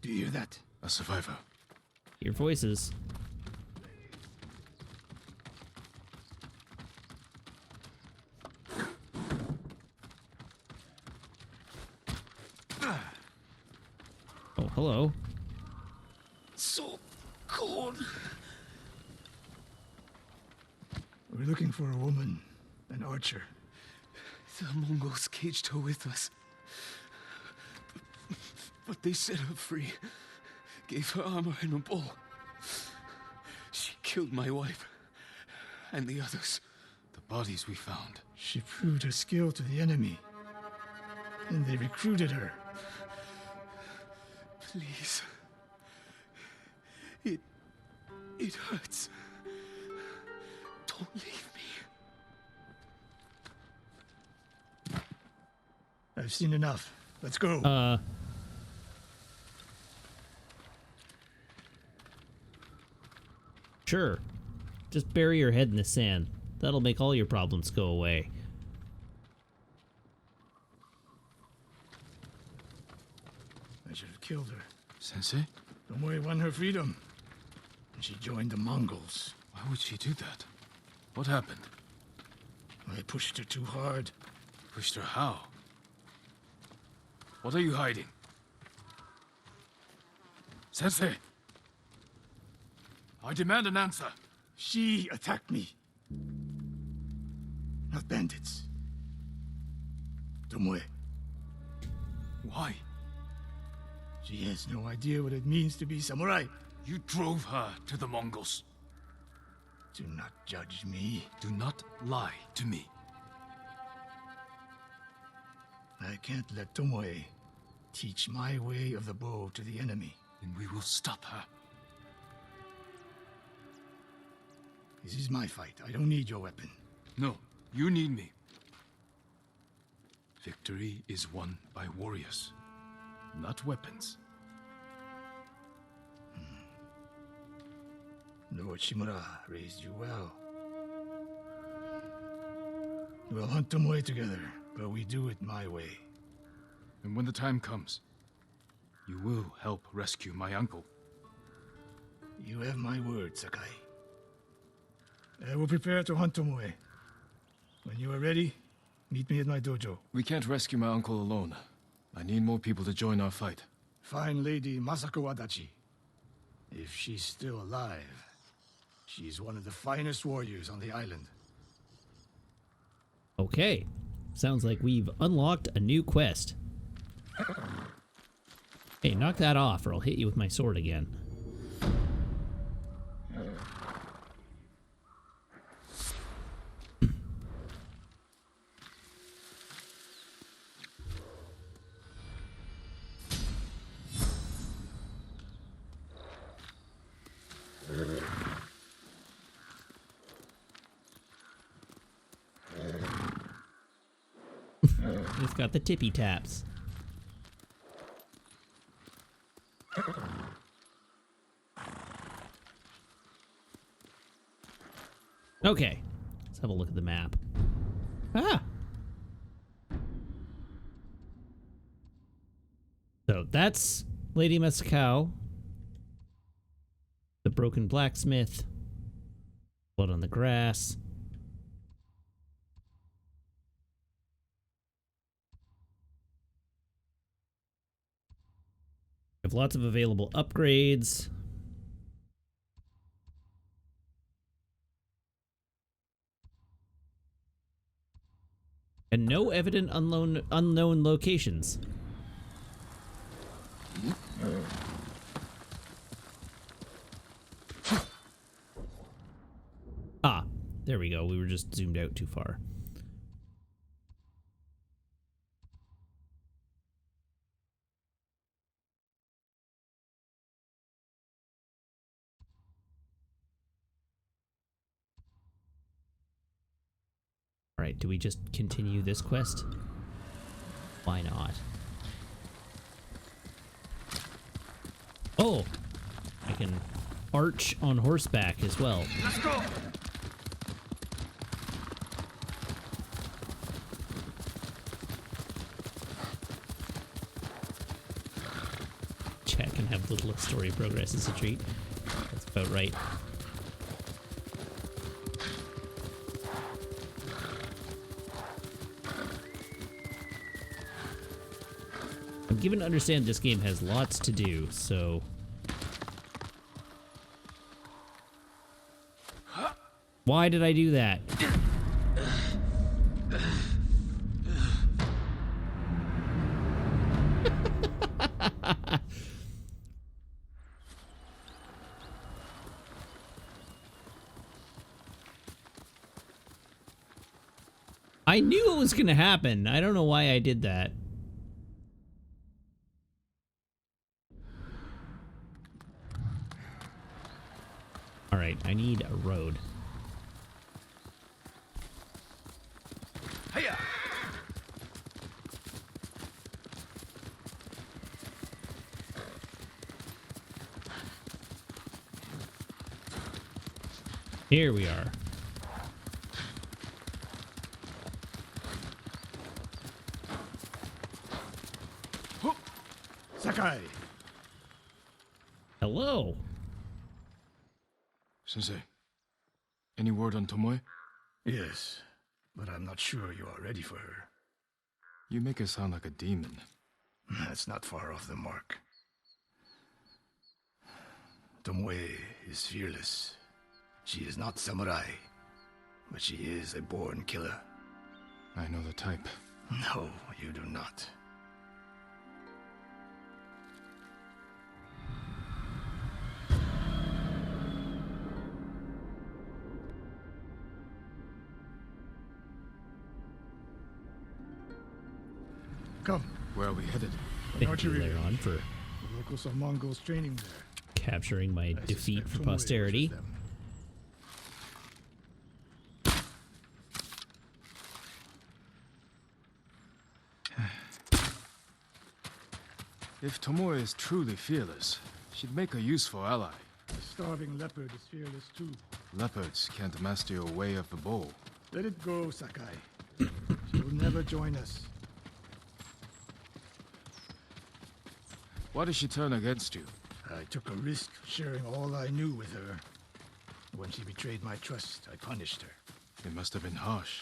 Do you hear that? A survivor. Your voices. Oh, hello. So cold. We're looking for a woman, an archer. The Mongols caged her with us. But they set her free. Gave her armor and a bow. She killed my wife. And the others. The bodies we found. She proved her skill to the enemy. And they recruited her. Please. It hurts. Don't leave me. I've seen enough. Let's go. Sure. Just bury your head in the sand. That'll make all your problems go away. I should have killed her. Sensei? Tomoe won her freedom. And she joined the Mongols. Why would she do that? What happened? I pushed her too hard. Pushed her how? What are you hiding? Sensei! I demand an answer. She attacked me. Not bandits. Tomoe. Why? She has no idea what it means to be samurai. You drove her to the Mongols. Do not judge me. Do not lie to me. I can't let Tomoe teach my way of the bow to the enemy. Then we will stop her. This is my fight. I don't need your weapon. No, you need me. Victory is won by warriors, not weapons. Lord Shimura raised you well. We'll hunt Tomoe together, but we do it my way. And when the time comes, you will help rescue my uncle. You have my word, Sakai. I will prepare to hunt Tomoe. When you are ready, meet me at my dojo. We can't rescue my uncle alone. I need more people to join our fight. Fine lady Masako Wadachi. If she's still alive, she's one of the finest warriors on the island. Okay. Sounds like we've unlocked a new quest. Hey, knock that off or I'll hit you with my sword again. It's got the tippy taps. Okay, let's have a look at the map. Ah! So that's Lady Masakau, the broken blacksmith, blood on the grass. We have lots of available upgrades. And no evident unknown locations. Ah, there we go. We were just zoomed out too far. Alright, do we just continue this quest? Why not? Oh! I can arch on horseback as well. Let's go! Chat can have little story progress as a treat. That's about right. I'm given to understand this game has lots to do, so... Why did I do that? I knew it was going to happen. I don't know why I did that. All right, I need a road. Hiya! Here we are. Sakai! Hello. Sensei, any word on Tomoe? Yes, but I'm not sure you are ready for her. You make her sound like a demon. That's not far off the mark. Tomoe is fearless. She is not samurai, but she is a born killer. I know the type. No, you do not. Come. Where are we headed? Thank you, Laron, for The locals of Mongols training there. capturing my I defeat suspect for Tomoe was posterity. with them. If Tomoe is truly fearless, she'd make a useful ally. The starving leopard is fearless too. Leopards can't master your way of the bow. Let it go, Sakai. She will never join us. Why did she turn against you? I took a risk sharing all I knew with her. When she betrayed my trust, I punished her. It must have been harsh.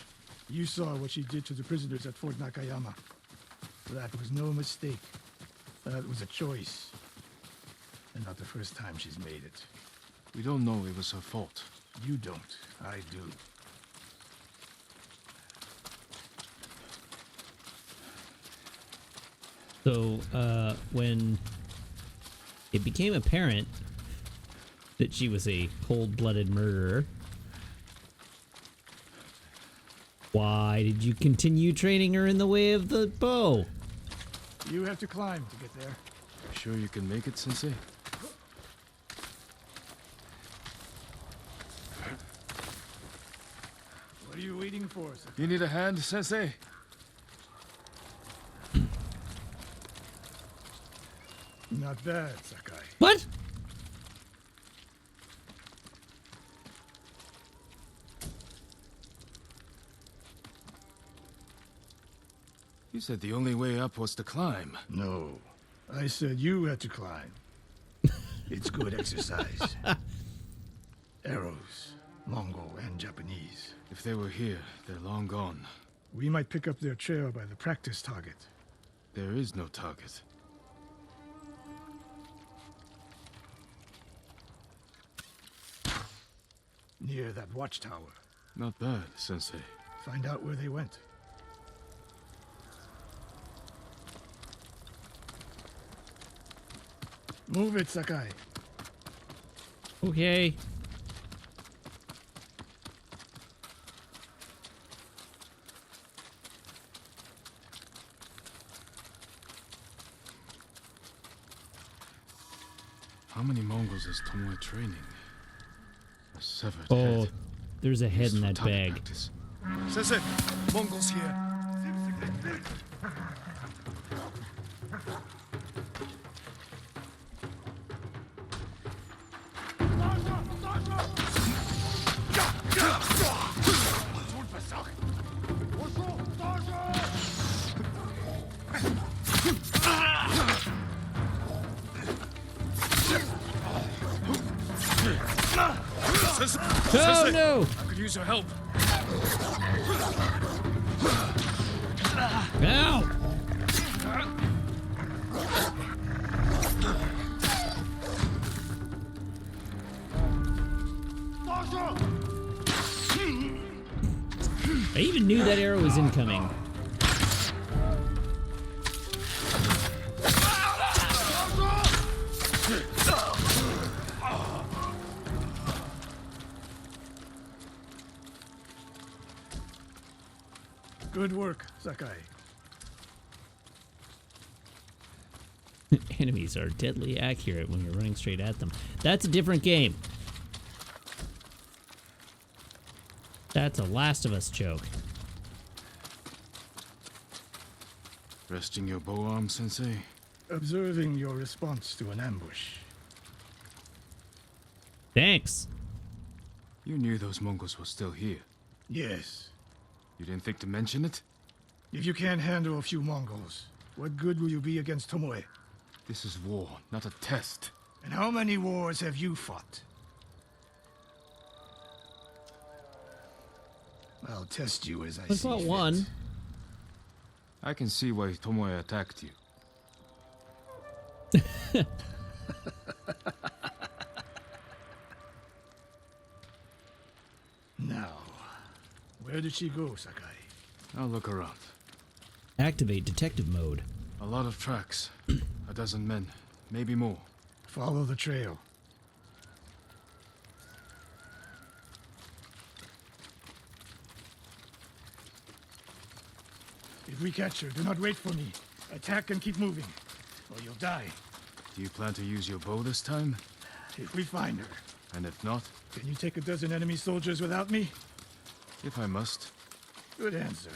You saw what she did to the prisoners at Fort Nakayama. That was no mistake. That was a choice. And not the first time she's made it. We don't know it was her fault. You don't. I do. So, when it became apparent that she was a cold-blooded murderer, why did you continue training her in the way of the bow? You have to climb to get there. Sure you can make it, Sensei? looking for, Sakai? You need a hand, Sensei? Not bad, Sakai. What? You said the only way up was to climb. No, I said you had to climb. It's good exercise. Arrows, Mongol and Japanese. If they were here, they're long gone. We might pick up their trail by the practice target. There is no target. Near that watchtower. Not bad, Sensei. Find out where they went. Move it, Sakai. Okay. How many Mongols is Tomoe training? A severed Oh, head. there's a head Used in for that target bag. practice. Sensei, Mongols here. Oh no! I could use your help. Ow! I even knew that arrow was incoming. Good work, Sakai. Enemies are deadly accurate when you're running straight at them. That's a different game. That's a Last of Us joke. Resting your bow arm, Sensei? Observing your response to an ambush. Thanks. You knew those Mongols were still here. Yes. You didn't think to mention it? If you can't handle a few Mongols, what good will you be against Tomoe? This is war, not a test. And how many wars have you fought? I'll test you as I I see fought fit. one. I can see why Tomoe attacked you. Now, where did she go, Sakai? I'll look around. Activate detective mode. A lot of tracks. A dozen men, maybe more. Follow the trail. If we catch her, do not wait for me. Attack and keep moving, or you'll die. Do you plan to use your bow this time? If we find her, And if not, can you take a dozen enemy soldiers without me? if I must. Good answer.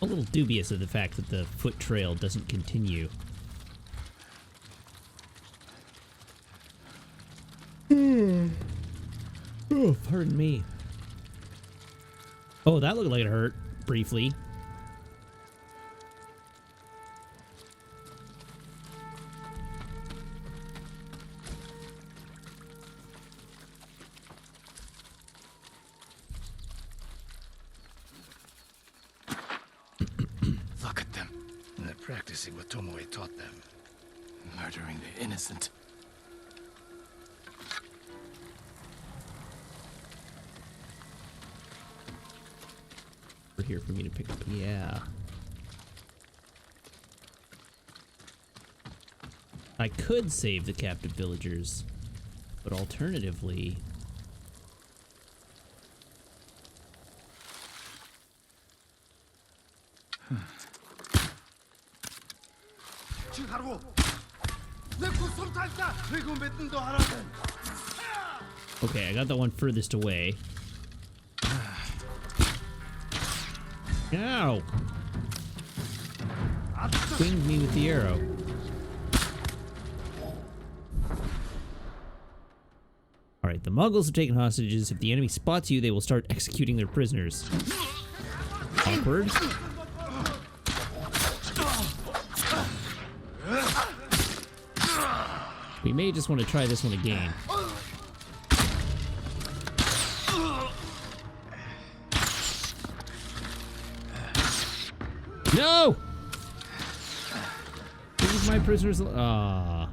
A little dubious of the fact that the foot trail doesn't continue. Oh, pardon me. Oh, that looked like it hurt briefly. Look at them, They're practicing what Tomoe taught them. murdering the innocent. Over here for me to pick up. Yeah. I could save the captive villagers, but alternatively... Okay, I got the one furthest away. Ow! Winged me with the arrow. Alright, the Mongols have taken hostages. If the enemy spots you, they will start executing their prisoners. Awkward. We may just want to try this one again. No! Leave my prisoners alone. Ah.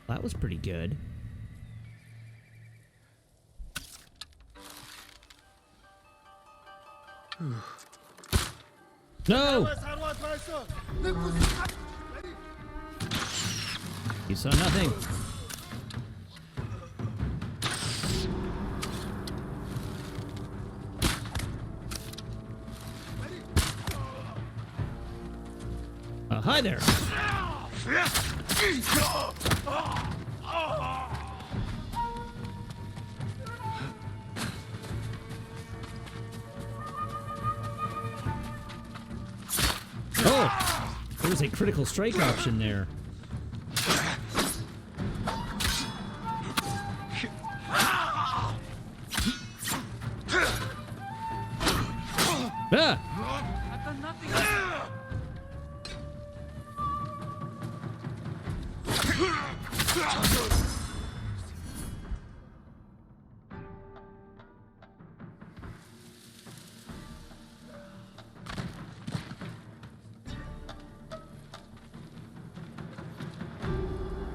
That was pretty good. No! You saw nothing. Hi there. Oh, there was a critical strike option there. Ah!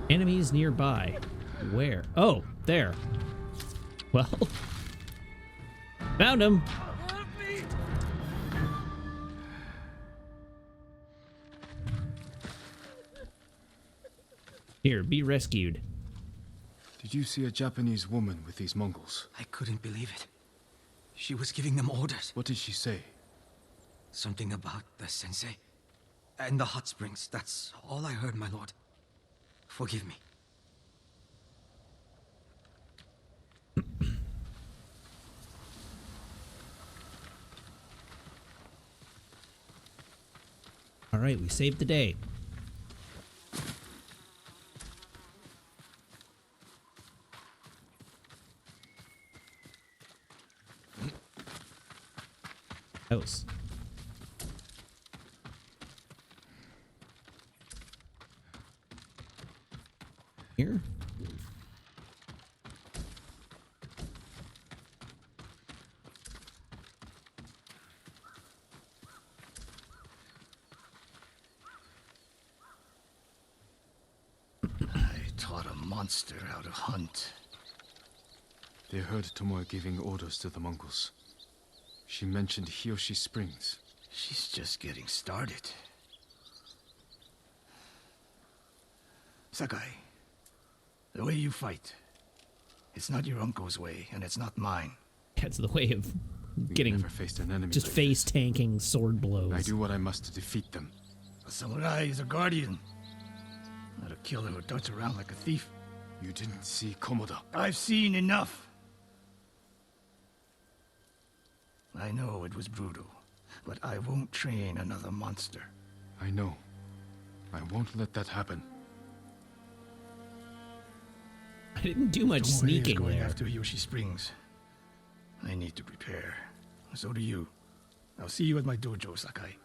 Enemies nearby. Where? Oh, there. Well, found him. Here, be rescued. Did you see a Japanese woman with these Mongols? I couldn't believe it. She was giving them orders. What did she say? Something about the sensei and the hot springs. That's all I heard, my lord. Forgive me. All right, we saved the day. House. Here. I taught a monster how to hunt. They heard Tomoe giving orders to the Mongols. She mentioned Hiyoshi Springs. She's just getting started. Sakai, the way you fight, it's not your uncle's way, and it's not mine. That's the way of We've getting never faced an enemy just like face this. tanking sword blows. I do what I must to defeat them. A samurai is a guardian, not a killer who darts around like a thief. You didn't see Komoda. I've seen enough. I know it was brutal, but I won't train another monster. I know. I won't let that happen. I didn't do much Tomoe is sneaking going there. after Hiyoshi Springs. I need to prepare. So do you. I'll see you at my dojo, Sakai.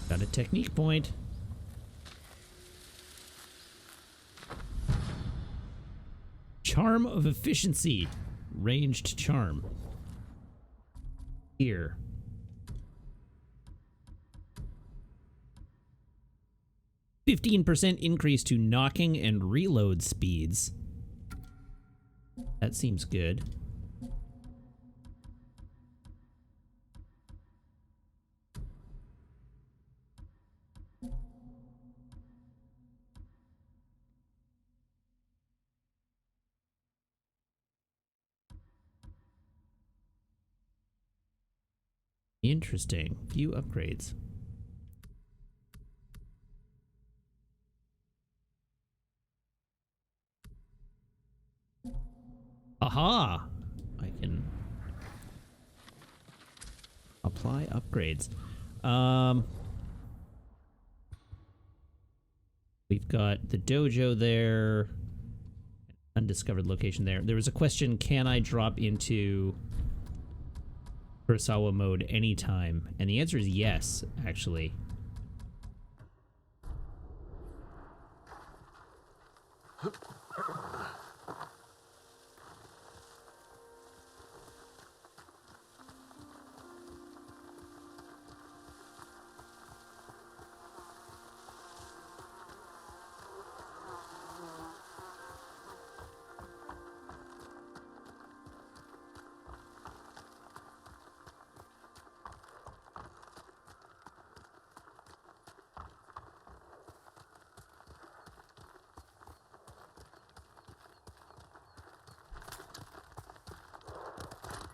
Got a technique point. Charm of Efficiency. Ranged charm. Here. %15 increase to knocking and reload speeds. That seems good. Interesting. View upgrades. Aha! I can apply upgrades. We've got the dojo there. Undiscovered location there. There was a question, can I drop into Kurosawa mode anytime? And the answer is yes, actually.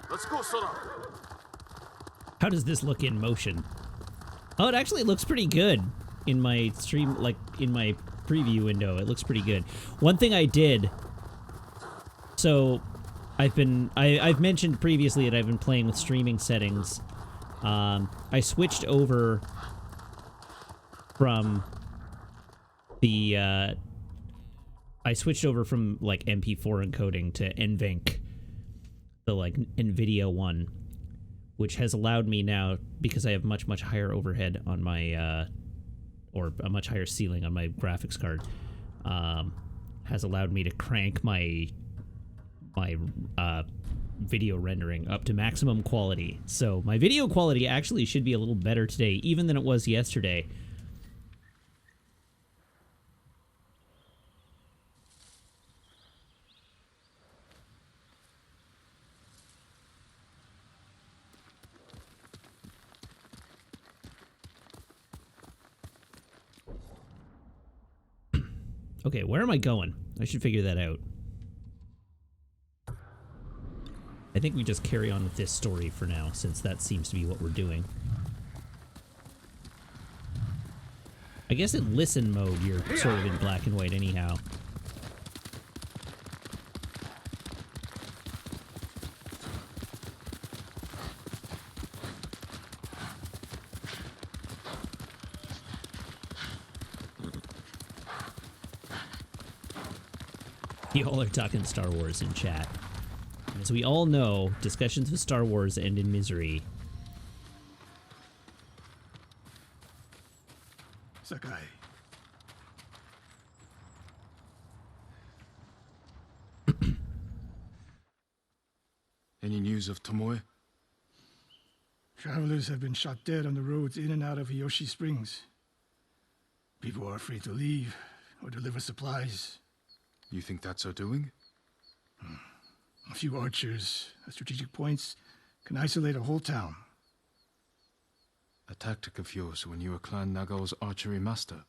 Let's go, Sora. How does this look in motion? Oh, it actually looks pretty good in my stream, like in my preview window. It looks pretty good. One thing I did, so I've mentioned previously that I've been playing with streaming settings. I switched over from the like MP4 encoding to NVENC, the like NVIDIA one, which has allowed me now, because I have much higher overhead on my or a much higher ceiling on my graphics card, has allowed me to crank my video rendering up to maximum quality. So my video quality actually should be a little better today, even than it was yesterday. Okay, where am I going? I should figure that out. I think we just carry on with this story for now, since that seems to be what we're doing. I guess in listen mode, you're sort of in black and white anyhow. Y'all are talking Star Wars in chat. As we all know, discussions of Star Wars end in misery. Sakai. Any news of Tomoe? Travelers have been shot dead on the roads in and out of Hiyoshi Springs. People are afraid to leave or deliver supplies. You think that's her doing? A few archers at strategic points can isolate a whole town. A tactic of yours when you were Clan Nagao's archery master.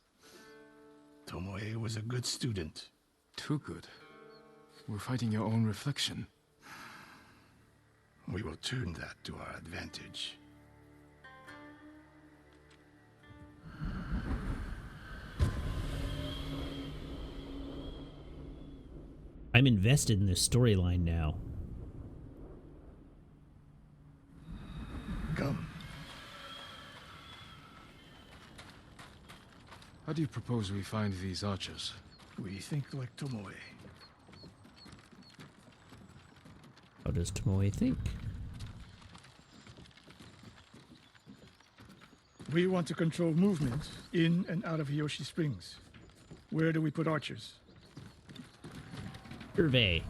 Tomoe was a good student. Too good. We're fighting your own reflection. We will turn that to our advantage. I'm invested in this storyline now. Come. How do you propose we find these archers? We think like Tomoe. How does Tomoe think? We want to control movement in and out of Hiyoshi Springs. Where do we put archers? Survey.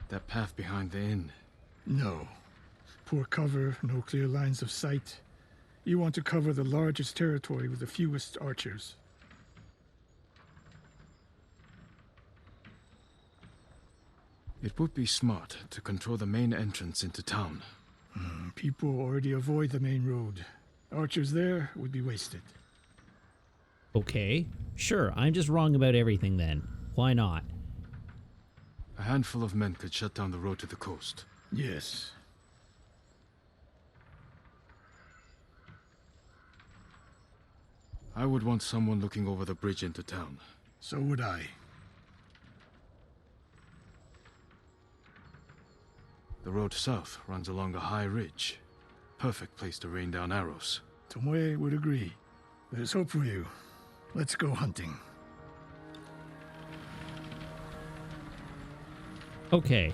That path behind the inn. No. Poor cover, no clear lines of sight. You want to cover the largest territory with the fewest archers. It would be smart to control the main entrance into town. People already avoid the main road. Archers there would be wasted. Okay, sure, I'm just wrong about everything then. Why not? A handful of men could shut down the road to the coast. Yes. I would want someone looking over the bridge into town. So would I. The road south runs along a high ridge. Perfect place to rain down arrows. Tomoe would agree. There's hope for you. Let's go hunting. Okay.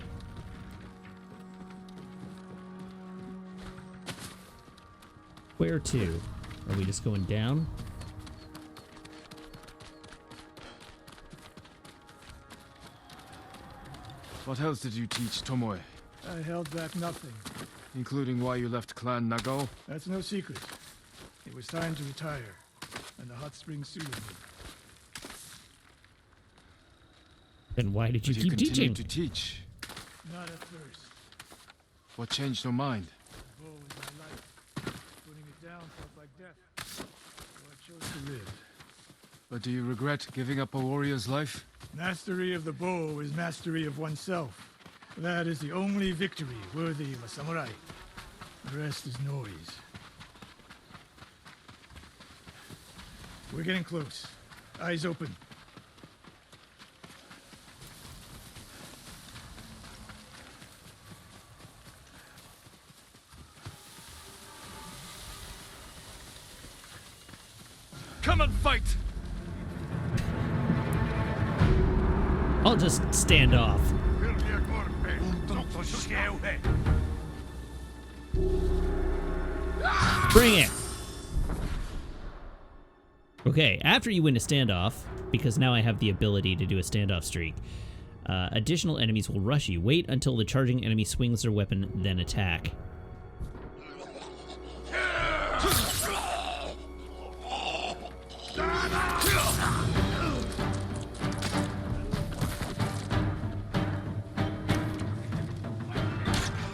Where to? Are we just going down? What else did you teach Tomoe? I held back nothing. Including why you left Clan Nagao? That's no secret. It was time to retire, and the hot springs suited me. Then why did you But keep continued teaching? to teach. Not at first. What changed your mind? The bow was my life. Putting it down felt like death. So I chose to live. But do you regret giving up a warrior's life? Mastery of the bow is mastery of oneself. That is the only victory worthy of a samurai. The rest is noise. We're getting close. Eyes open. Come and fight! I'll just stand off. Bring it! Okay, after you win a standoff, because now I have the ability to do a standoff streak, additional enemies will rush you. Wait until the charging enemy swings their weapon, then attack.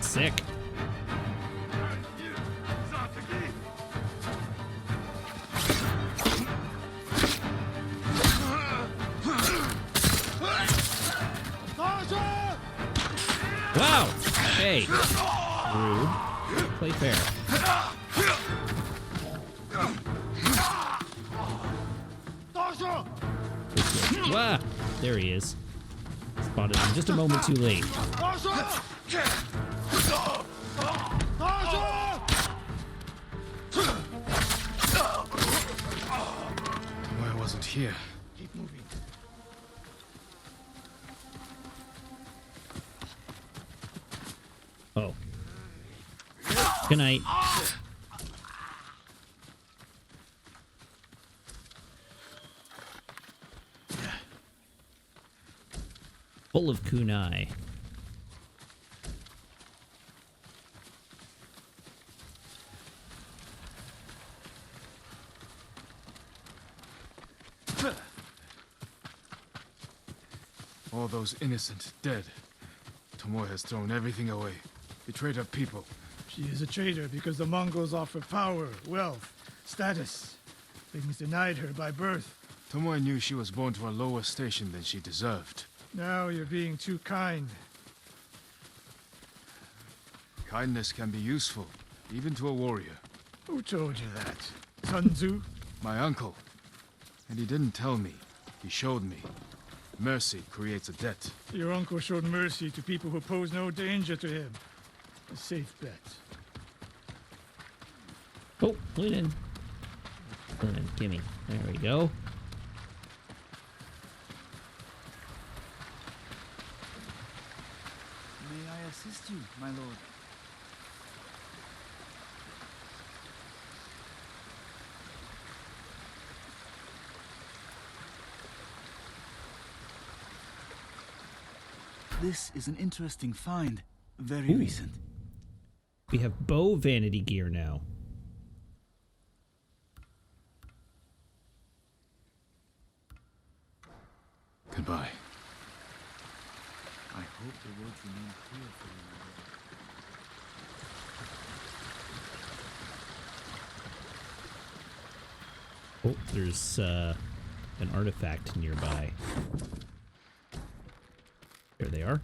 Sick. Wow! Hey. Rude. Play fair. Wow! There he is. Spotted him just a moment too late. Tomoe wasn't here. Keep moving. Oh. Good night. Full of kunai. All those innocent dead. Tomoe has thrown everything away. Betrayed her people. She is a traitor because the Mongols offer power, wealth, status. Things denied her by birth. Tomoe knew she was born to a lower station than she deserved. Now you're being too kind. Kindness can be useful, even to a warrior. Who told you that? Sun Tzu? My uncle. And he didn't tell me. He showed me. Mercy creates a debt. Your uncle showed mercy to people who pose no danger to him. A safe bet. Oh, linen. Linen, gimme. There we go. May I assist you, my lord? This is an interesting find. Very recent. We have bow vanity gear now. Goodbye. I hope the roads remain clear for you. Oh, there's an artifact nearby. There they are.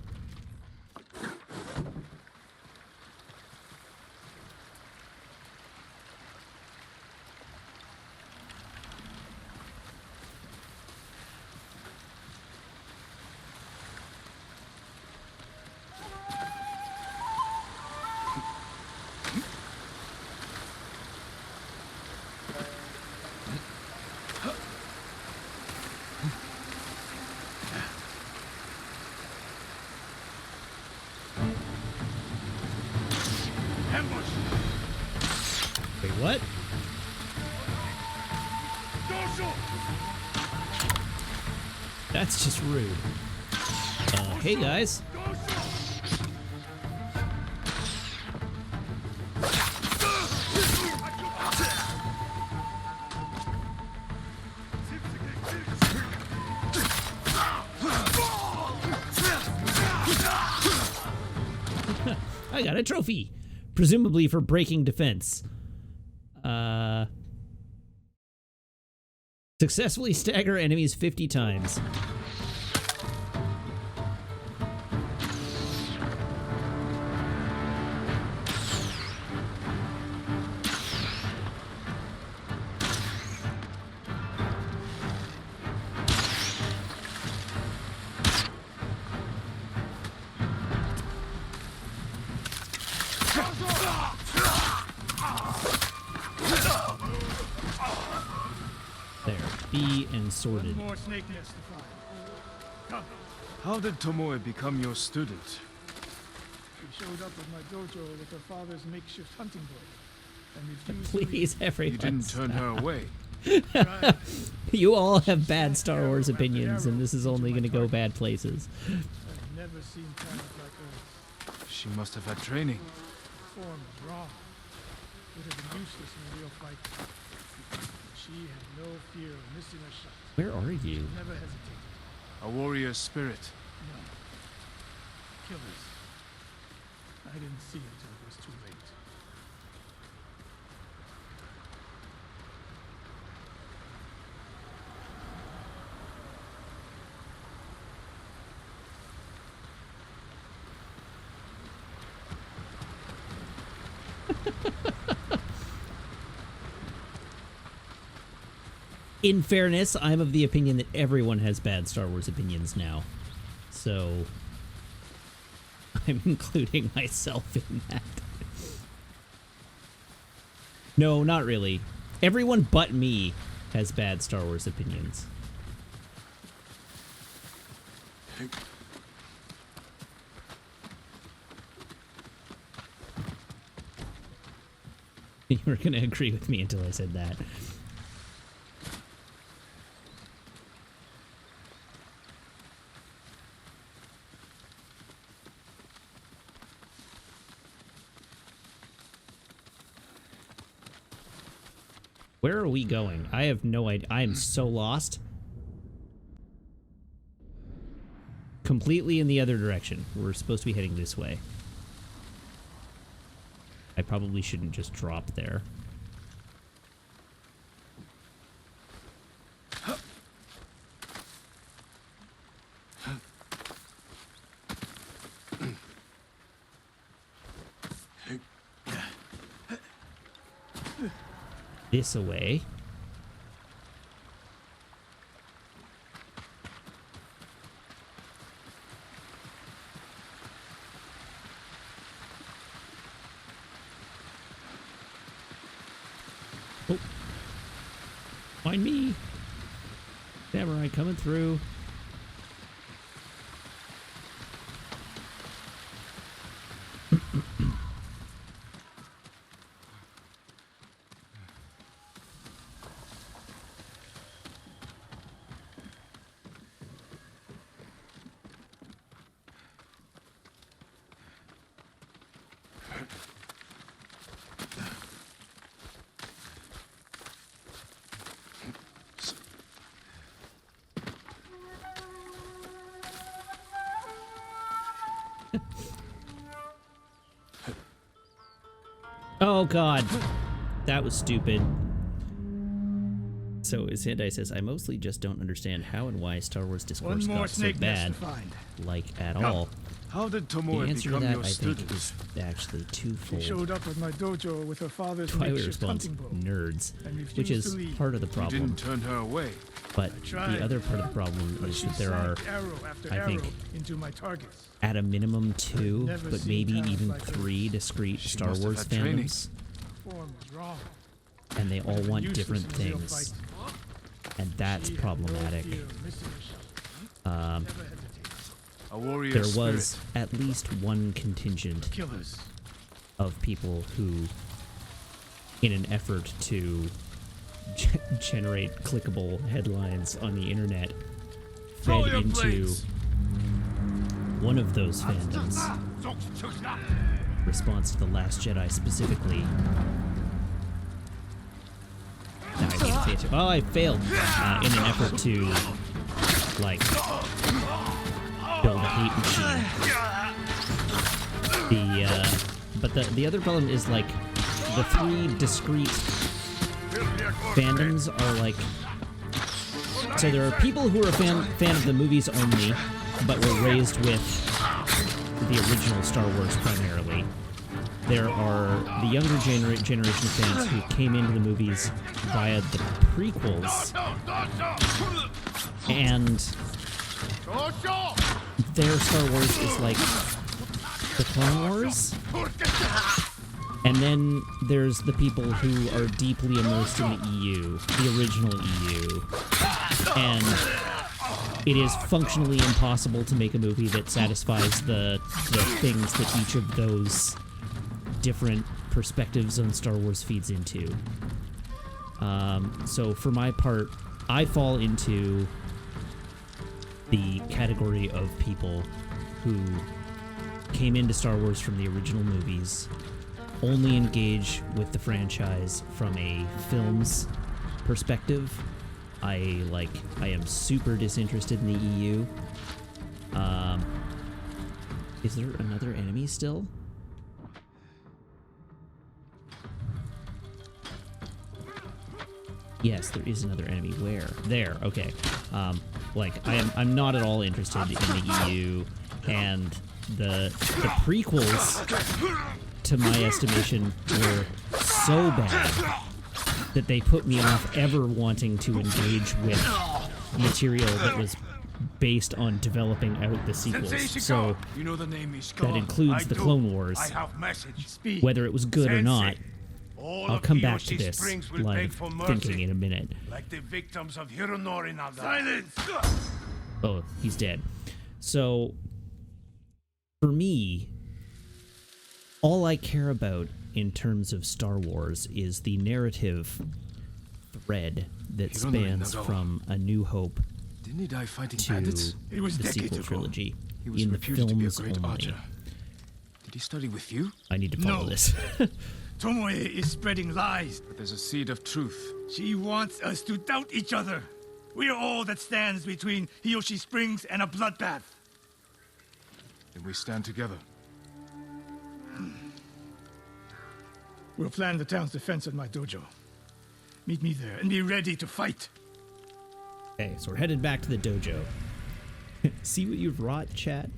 Wait, what? That's just rude. Hey guys. I got a trophy, presumably for breaking defense. Successfully stagger enemies 50 times. There, be and sorted. More snake nests to find. Come. How did Tomoe become your student? She showed up at my dojo with her father's makeshift hunting bow. And refused Please, everyone. You didn't turn her away. You all have bad Star Wars opinions, and this is only going to go bad places. I've never seen talent like hers. She must have had training. Her form is wrong. Would have been useless in a real fight. She had no fear of missing a shot. Where are you? Never hesitated. A warrior spirit. No. Killers. I didn't see it until it was too late. In fairness, I'm of the opinion that everyone has bad Star Wars opinions now. So, I'm including myself in that. No, not really. Everyone but me has bad Star Wars opinions. You were going to agree with me until I said that. Where are we going? I have no idea. I am so lost. Completely in the other direction. We're supposed to be heading this way. I probably shouldn't just drop there. This away. Oh. Find me. Samurai coming through. Oh god, that was stupid. So Sandai says, I mostly just don't understand how and why Star Wars discourse got so bad, like at all. How did The Tomoe answer to become that, your I think, student? is actually She twofold. showed up at my dojo with her father's Why we makeshift respond hunting bow. nerds, and refused which to is leave. part of the You problem. didn't turn her away. But tried, the other part of the problem But is she that there are, sank arrow after I arrow think, into my targets. at a minimum 2, never but seen maybe talent even like hers. 3 discrete She Star must have Wars had training. fandoms, Form was wrong. and they all want Useless different in a real things, fight. and that's She had no problematic. fear of missing a shot. Um, Never hesitated. A warrior there spirit. was at least one contingent Killers. of people who, in an effort to generate clickable headlines on the internet, fed into one of those fandoms. Response to The Last Jedi specifically. Now I need to pay attention. Oh, I failed in an effort to, like, build a hate machine. But the other problem is, like, the 3 discrete fandoms are like, so there are people who are a fan of the movies only, but were raised with the original Star Wars primarily. There are the younger generation of fans who came into the movies via the prequels, and their Star Wars is like the Clone Wars. And then there's the people who are deeply immersed in the EU, the original EU. And it is functionally impossible to make a movie that satisfies the things that each of those different perspectives on Star Wars feeds into. So for my part, I fall into the category of people who came into Star Wars from the original movies, only engage with the franchise from a film's perspective. I am super disinterested in the EU. Is there another enemy still? Yes, there is another enemy. Where? There. Okay. I'm not at all interested in the EU, and the prequels, to my estimation, were so bad that they put me off ever wanting to engage with material that was based on developing out the sequels. So You know the name is that includes the Clone Wars. I have message. Speak. Whether it was good or not, All I'll of come back to Hiyoshi this Springs will line beg of for thinking mercy, in a minute. like the victims of Hironori Naga. Silence! Oh, he's dead. So, for me, all I care about in terms of Star Wars is the narrative thread that spans from A New Hope Didn't he die fighting to bandits? It was the decades sequel ago. trilogy. He was In the reputed to be a films great only. archer. Did he study with you? I need to follow No. this. Tomoe is spreading lies. But there's a seed of truth. She wants us to doubt each other. We are all that stands between Hiyoshi Springs and a bloodbath. Then we stand together. We'll plan the town's defense at my dojo. Meet me there and be ready to fight. Okay, so we're headed back to the dojo. See what you've wrought, chat?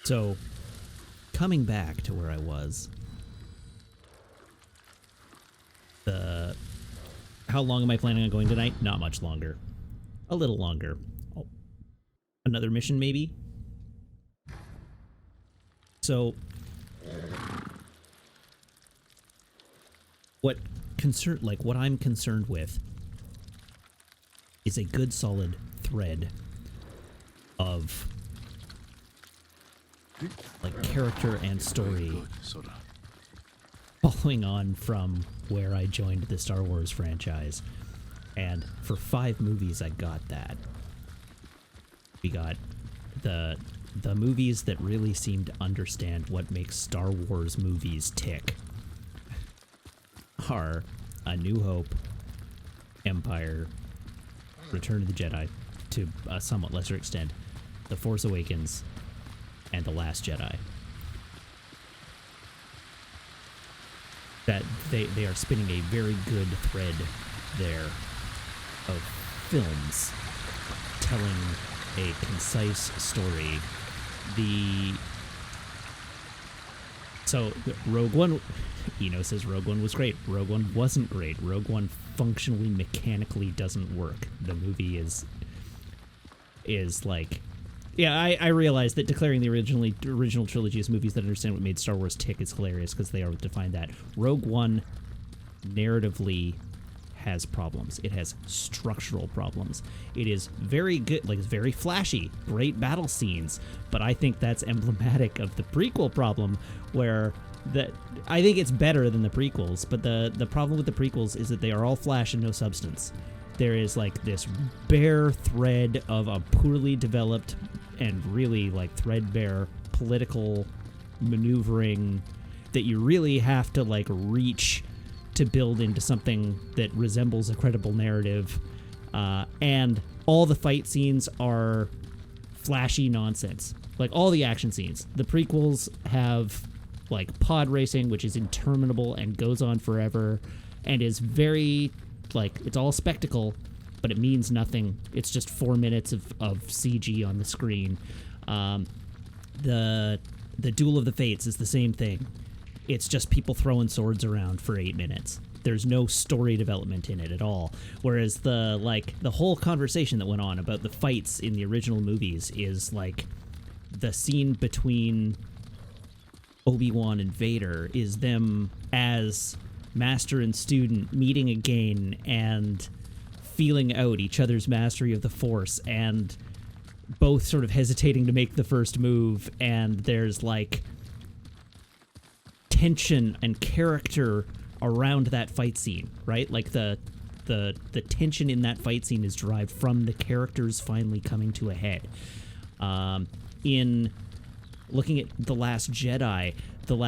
So, coming back to where I was, how long am I planning on going tonight? Not much longer. A little longer. Oh, another mission, maybe? So, what I'm concerned with is a good solid thread of like character and story following on from where I joined the Star Wars franchise. And for 5 movies, I got that. We got the movies that really seem to understand what makes Star Wars movies tick are A New Hope, Empire, Return of the Jedi, to a somewhat lesser extent, The Force Awakens, and The Last Jedi. That they are spinning a very good thread there of films telling a concise story. So Rogue One, Eno says Rogue One was great. Rogue One wasn't great. Rogue One functionally, mechanically doesn't work. The movie is like, yeah, I realize that declaring the original trilogy as movies that understand what made Star Wars tick is hilarious because they are defined that. Rogue One narratively has problems. It has structural problems. It is very good, like it's very flashy, great battle scenes, but I think that's emblematic of the prequel problem where I think it's better than the prequels, but the problem with the prequels is that they are all flash and no substance. There is like this bare thread of a poorly developed and really like threadbare political maneuvering that you really have to like reach to build into something that resembles a credible narrative. And all the fight scenes are flashy nonsense. Like all the action scenes. The prequels have like pod racing, which is interminable and goes on forever and is very like, it's all spectacle, but it means nothing. It's just 4 minutes of CG on the screen. The Duel of the Fates is the same thing. It's just people throwing swords around for 8 minutes. There's no story development in it at all. Whereas the whole conversation that went on about the fights in the original movies is like the scene between Obi-Wan and Vader is them as master and student meeting again and feeling out each other's mastery of the Force and both sort of hesitating to make the first move, and there's like tension and character around that fight scene, right? Like the tension in that fight scene is derived from the characters finally coming to a head. In looking at The Last Jedi, Return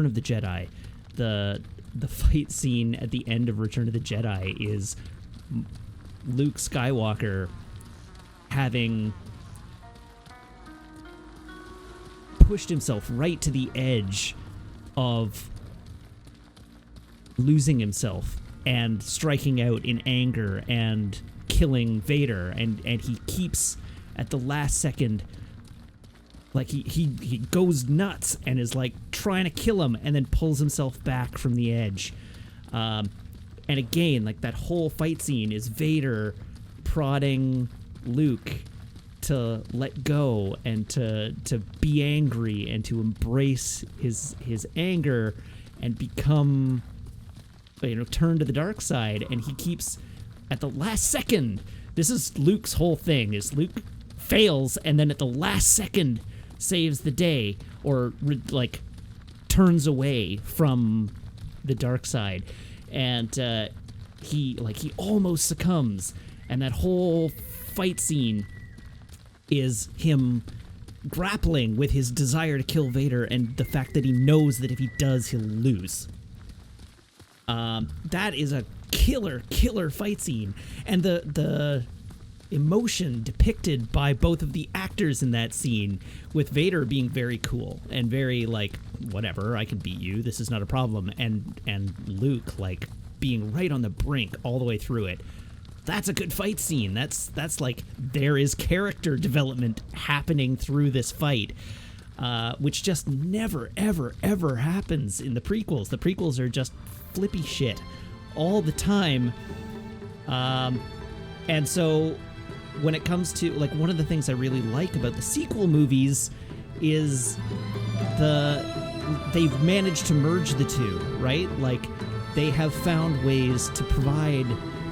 of the Jedi, the fight scene at the end of Return of the Jedi is Luke Skywalker having pushed himself right to the edge of losing himself and striking out in anger and killing Vader, and he keeps at the last second, like he goes nuts and is like trying to kill him and then pulls himself back from the edge. And again, like that whole fight scene is Vader prodding Luke to let go and to be angry and to embrace his anger and become, turn to the dark side. And he keeps at the last second. This is Luke's whole thing, is Luke fails and then at the last second saves the day, or like turns away from the dark side, and he almost succumbs, and that whole fight scene is him grappling with his desire to kill Vader and the fact that he knows that if he does, he'll lose. That is a killer fight scene, and the emotion depicted by both of the actors in that scene, with Vader being very cool and very like, whatever, I can beat you, this is not a problem, and Luke like being right on the brink all the way through it. That's a good fight scene. That's like, there is character development happening through this fight, which just never ever happens in the prequels. The prequels are just flippy shit all the time, and so when it comes to, like, one of the things I really like about the sequel movies is they've managed to merge the two, right? Like, they have found ways to provide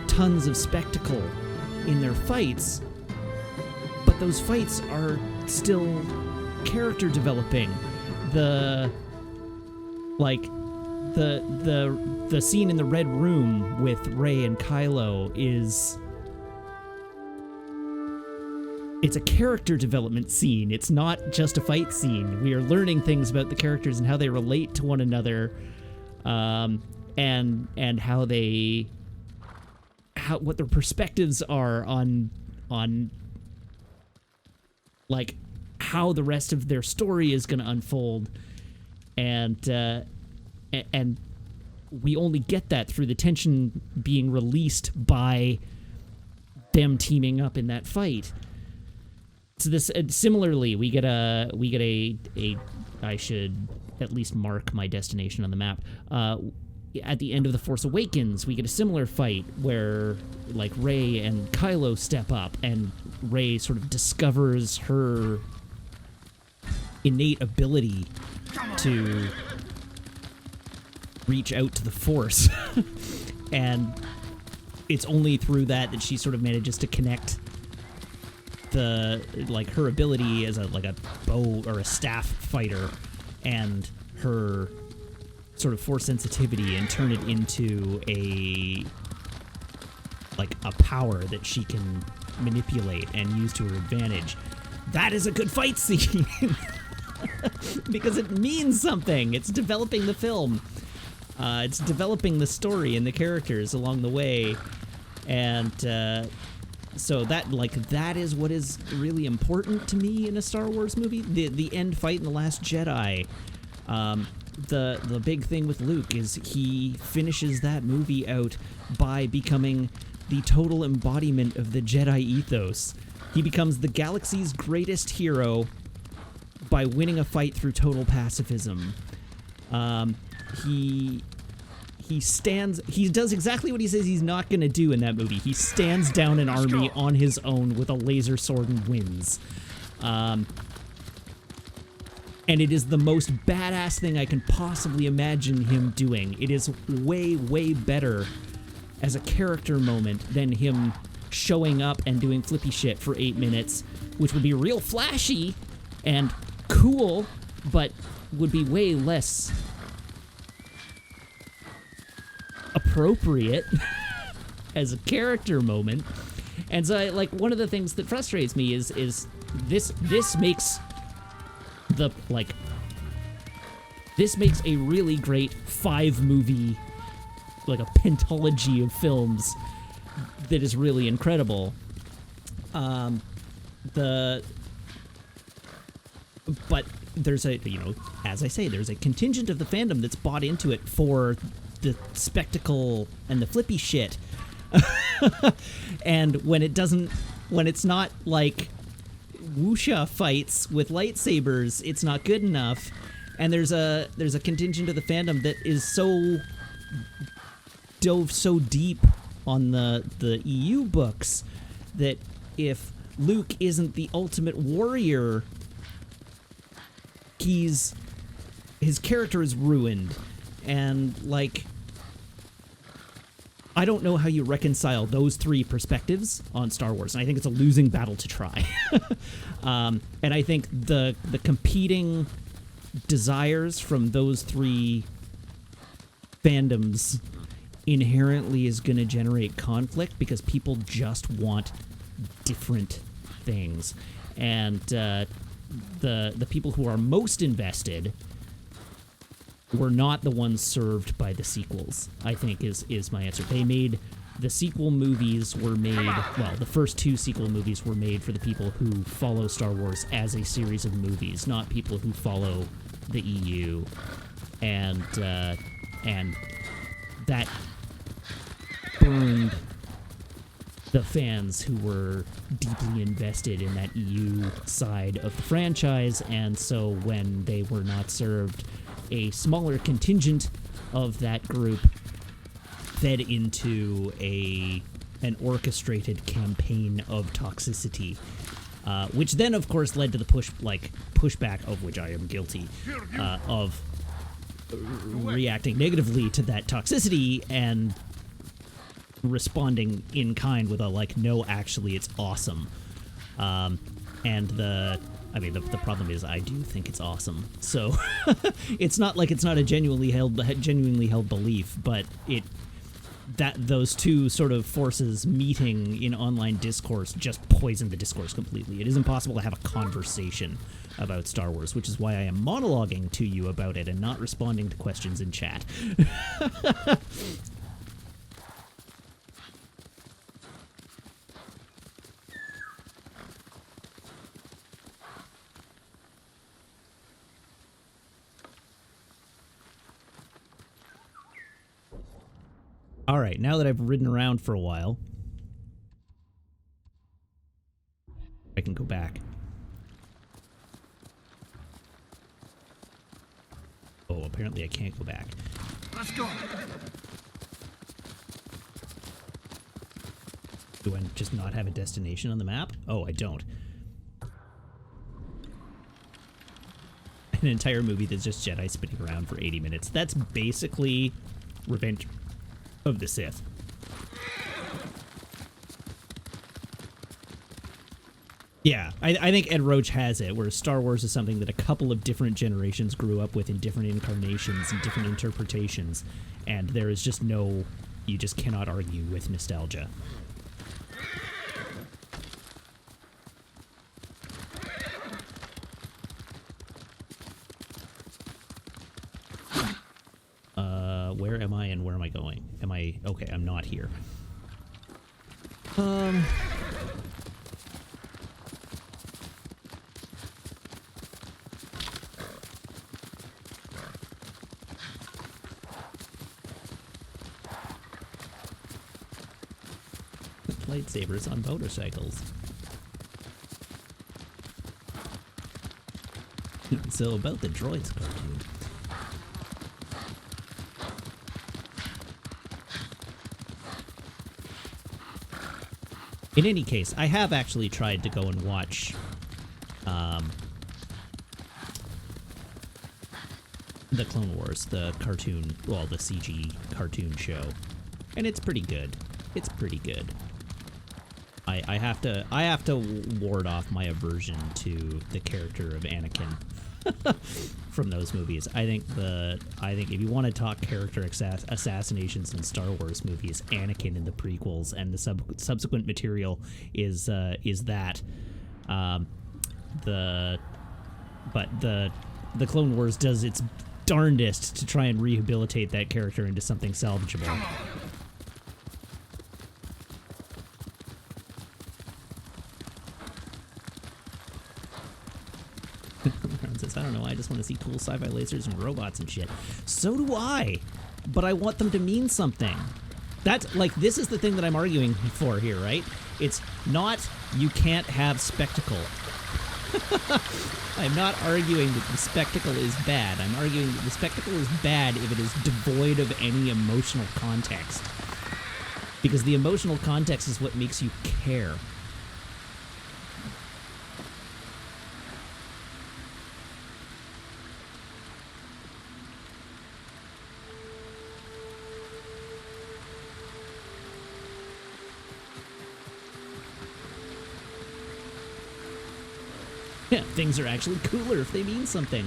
tons of spectacle in their fights, but those fights are still character developing. The the scene in the Red Room with Rey and Kylo is... It's a character development scene. It's not just a fight scene. We are learning things about the characters and how they relate to one another, and what their perspectives are on like how the rest of their story is going to unfold, and we only get that through the tension being released by them teaming up in that fight. So this similarly, we get a I should at least mark my destination on the map. At the end of The Force Awakens, we get a similar fight where like Rey and Kylo step up, and Rey sort of discovers her innate ability to reach out to the Force, and it's only through that she sort of manages to connect her ability as a bow or a staff fighter and her sort of Force sensitivity, and turn it into a power that she can manipulate and use to her advantage. That is a good fight scene because it means something. It's developing the film. It's developing the story and the characters along the way, and so that is what is really important to me in a Star Wars movie. The end fight in The Last Jedi. The big thing with Luke is he finishes that movie out by becoming the total embodiment of the Jedi ethos. He becomes the galaxy's greatest hero by winning a fight through total pacifism. He does exactly what he says he's not going to do in that movie. He stands down an army on his own with a laser sword and wins. And it is the most badass thing I can possibly imagine him doing. It is way, way better as a character moment than him showing up and doing flippy shit for 8 minutes, which would be real flashy and cool, but would be way less appropriate as a character moment. And so one of the things that frustrates me is this makes a really great 5-movie, like a pentology of films that is really incredible. But there's as I say, there's a contingent of the fandom that's bought into it for the spectacle and the flippy shit. And when it's not like wuxia fights with lightsabers, it's not good enough. And there's a contingent of the fandom that is dove so deep on the EU books that if Luke isn't the ultimate warrior, his character is ruined. And I don't know how you reconcile those 3 perspectives on Star Wars, and I think it's a losing battle to try. And I think the competing desires from those 3 fandoms inherently is going to generate conflict because people just want different things. And the people who are most invested were not the ones served by the sequels, I think is my answer. The sequel movies were made, well, the first 2 sequel movies were made for the people who follow Star Wars as a series of movies, not people who follow the EU. And that burned the fans who were deeply invested in that EU side of the franchise, and so when they were not served, a smaller contingent of that group fed into an orchestrated campaign of toxicity, which then, of course, led to the pushback, of which I am guilty, of reacting negatively to that toxicity and responding in kind with a no, actually, it's awesome. And I mean, the problem is I do think it's awesome. So it's not like it's not a genuinely held belief, but those two sort of forces meeting in online discourse just poison the discourse completely. It is impossible to have a conversation about Star Wars, which is why I am monologuing to you about it and not responding to questions in chat. All right, now that I've ridden around for a while, I can go back. Oh, apparently I can't go back. Let's go. Do I just not have a destination on the map? Oh, I don't. An entire movie that's just Jedi spinning around for 80 minutes. That's basically Revenge of the Sith. Yeah, I think Ed Roach has it, where Star Wars is something that a couple of different generations grew up with in different incarnations and different interpretations, and there is just no... you just cannot argue with nostalgia. Where am I and where am I going? Am I... okay, I'm not here. Lightsabers on motorcycles. So about the droids cartoon. In any case, I have actually tried to go and watch the Clone Wars, the cartoon, well, the CG cartoon show, and it's pretty good. It's pretty good. I have to ward off my aversion to the character of Anakin from those movies. I think if you want to talk character assassinations in Star Wars movies, Anakin in the prequels and the subsequent material is that. The Clone Wars does its darndest to try and rehabilitate that character into something salvageable. I don't know, I just want to see cool sci-fi lasers and robots and shit. So do I, but I want them to mean something. That's, like, this is the thing that I'm arguing for here, right? It's not you can't have spectacle. I'm not arguing that the spectacle is bad. I'm arguing that the spectacle is bad if it is devoid of any emotional context. Because the emotional context is what makes you care. Yeah, things are actually cooler if they mean something.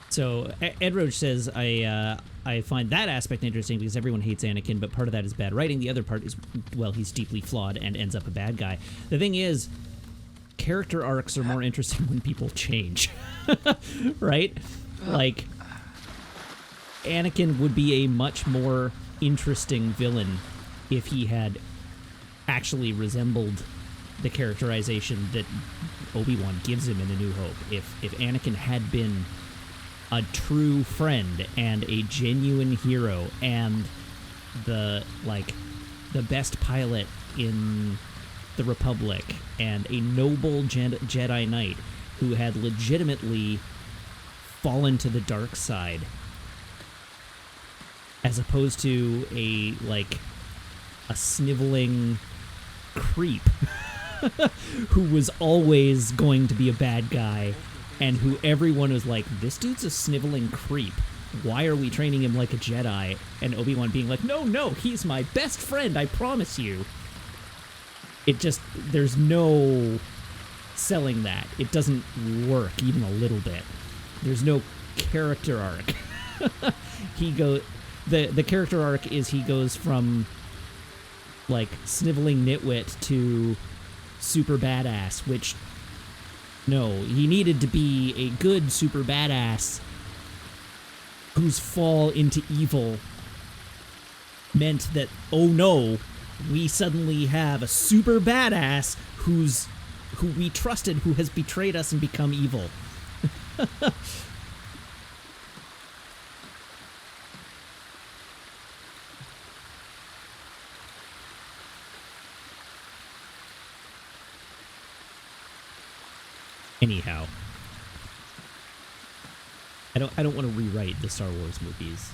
So Ed Roach says, I find that aspect interesting because everyone hates Anakin, but part of that is bad writing. The other part is, well, he's deeply flawed and ends up a bad guy. The thing is, character arcs are more interesting when people change, right? Like, Anakin would be a much more interesting villain if he had actually resembled the characterization that Obi-Wan gives him in A New Hope. If Anakin had been a true friend and a genuine hero and the best pilot in the Republic and a noble Jedi Knight who had legitimately fallen to the dark side, as opposed to a sniveling creep who was always going to be a bad guy and who everyone was like, this dude's a sniveling creep. why are we training him like a Jedi? And Obi-Wan being like, no, he's my best friend, I promise you. It just, there's no selling that. It doesn't work even a little bit. There's no character arc. The character arc is he goes from like sniveling nitwit to super badass, which no, he needed to be a good super badass whose fall into evil meant that, oh no, we suddenly have a super badass who we trusted, who has betrayed us and become evil. Anyhow, I don't want to rewrite the Star Wars movies.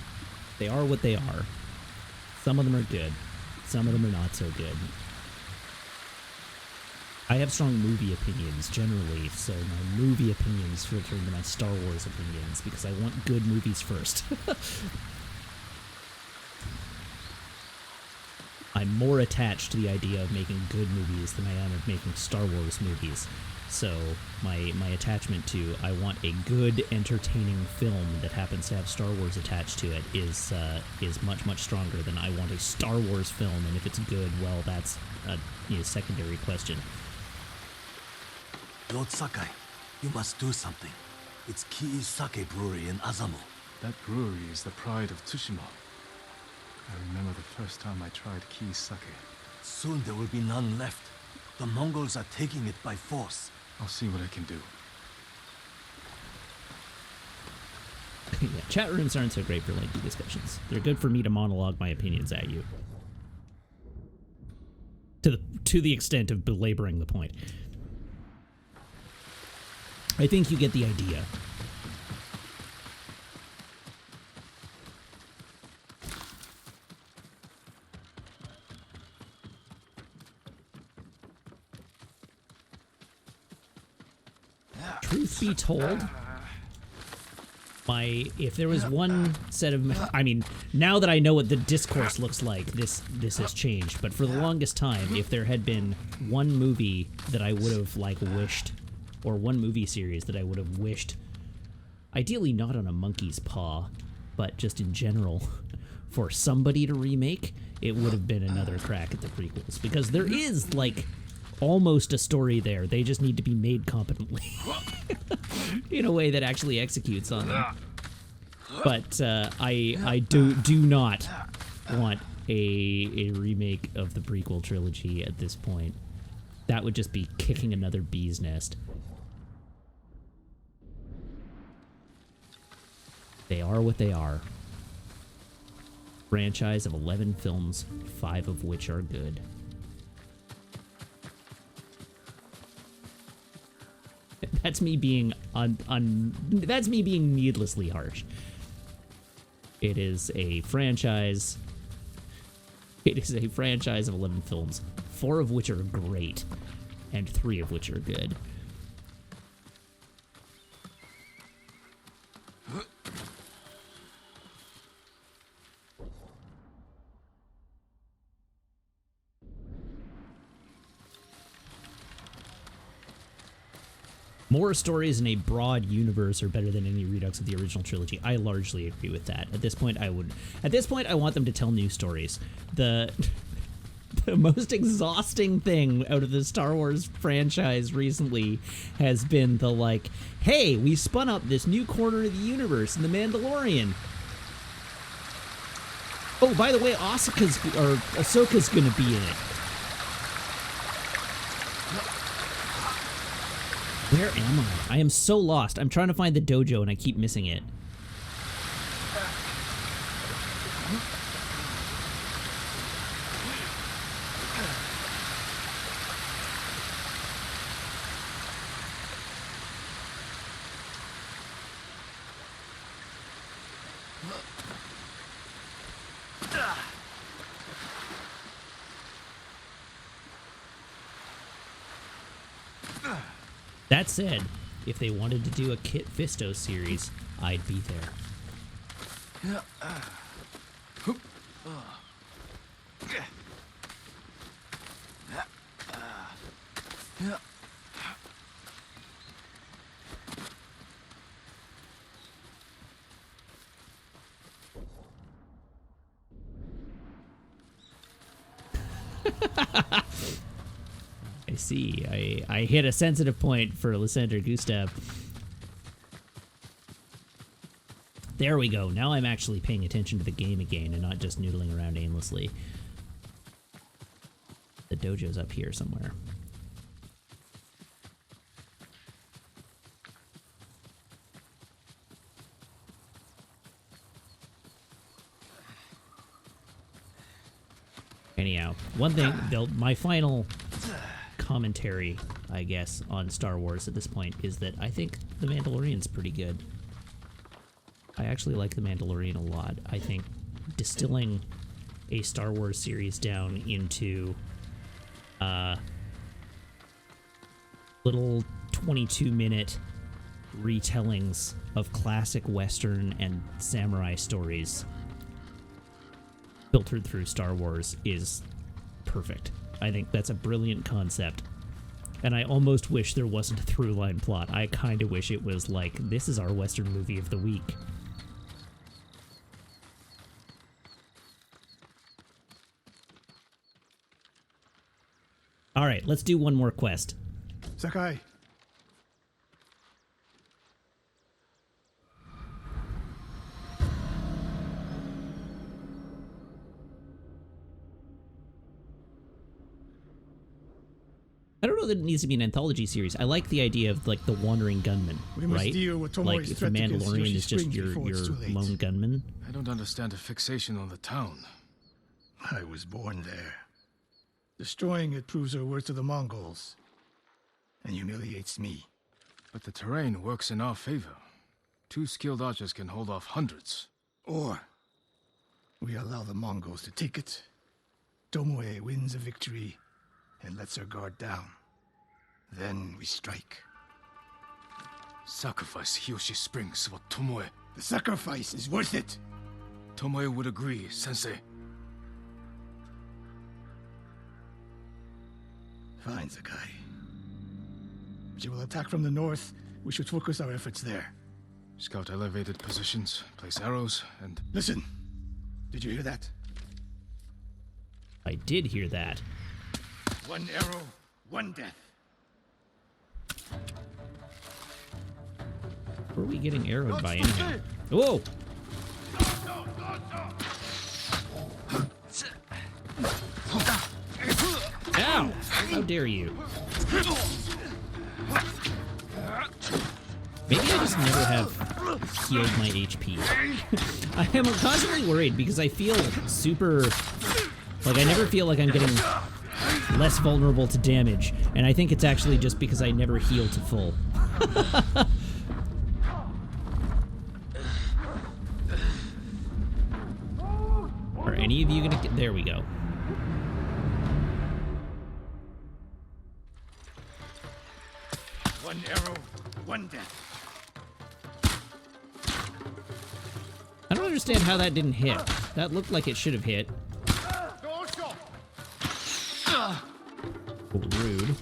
They are what they are. Some of them are good. Some of them are not so good. I have strong movie opinions generally, so my movie opinions filter into my Star Wars opinions because I want good movies first. I'm more attached to the idea of making good movies than I am of making Star Wars movies. So my attachment to I want a good, entertaining film that happens to have Star Wars attached to it is much stronger than I want a Star Wars film, and if it's good, well, that's a secondary question. Lord Sakai, you must do something. It's Kii's Sake Brewery in Azamo. That brewery is the pride of Tsushima. I remember the first time I tried Kii's sake. Soon there will be none left. The Mongols are taking it by force. I'll see what I can do. Yeah, chat rooms aren't so great for lengthy discussions. They're good for me to monologue my opinions at you. To the extent of belaboring the point. I think you get the idea. Truth be told, if there was one set of, I mean, now that I know what the discourse looks like, this has changed. But for the longest time, if there had been one movie that I would have wished, or one movie series that I would have wished, ideally not on a monkey's paw, but just in general, for somebody to remake, it would have been another crack at the prequels, because there is almost a story there. They just need to be made competently in a way that actually executes on them. But I do not want a remake of the prequel trilogy at this point. That would just be kicking another bee's nest. They are what they are. Franchise of 11 films, 5 of which are good. That's me being that's me being needlessly harsh. It is a franchise. It is a franchise of 11 films, 4 of which are great, and 3 of which are good. More stories in a broad universe are better than any redux of the original trilogy. I largely agree with that. At this point, I want them to tell new stories. The most exhausting thing out of the Star Wars franchise recently has been the hey, we spun up this new corner of the universe in The Mandalorian. Oh, by the way, Ahsoka's gonna be in it. Where am I? I am so lost. I'm trying to find the dojo and I keep missing it. That said, if they wanted to do a Kit Fisto series, I'd be there. I see. I hit a sensitive point for Lysander Gustav. There we go. Now I'm actually paying attention to the game again and not just noodling around aimlessly. The dojo's up here somewhere. Anyhow, one thing, my final commentary, I guess, on Star Wars at this point is that I think The Mandalorian's pretty good. I actually like The Mandalorian a lot. I think distilling a Star Wars series down into little 22-minute retellings of classic Western and samurai stories filtered through Star Wars is perfect. I think that's a brilliant concept. And I almost wish there wasn't a through-line plot. I kind of wish it was like, this is our Western movie of the week. All right, let's do one more quest. Sakai. I don't know that it needs to be an anthology series. I like the idea of like the wandering gunman, We must right? deal with Tomoe's Like if the threat against Mandalorian Yoshi is just Springs your before it's too late. lone gunman. I don't understand the fixation on the town. I was born there. Destroying it proves our worth to the Mongols. And humiliates me. But the terrain works in our favor. 2 skilled archers can hold off hundreds. Or we allow the Mongols to take it. Tomoe wins a victory and lets her guard down. Then we strike. Sacrifice Hiyoshi Springs for Tomoe. The sacrifice is worth it. Tomoe would agree, Sensei. Fine, Sakai. But you will attack from the north. We should focus our efforts there. Scout elevated positions, place arrows, and... Listen. Did you hear that? I did hear that. 1 arrow, 1 death. Where are we getting arrowed by anyhow? Whoa! Ow! How dare you? Maybe I just never have healed my HP. I am constantly worried because I feel super... Like, I never feel like I'm getting less vulnerable to damage, and I think it's actually just because I never heal to full. Are any of you gonna get... There we go. One arrow, 1 death. I don't understand how that didn't hit. That looked like it should have hit. Oh, rude.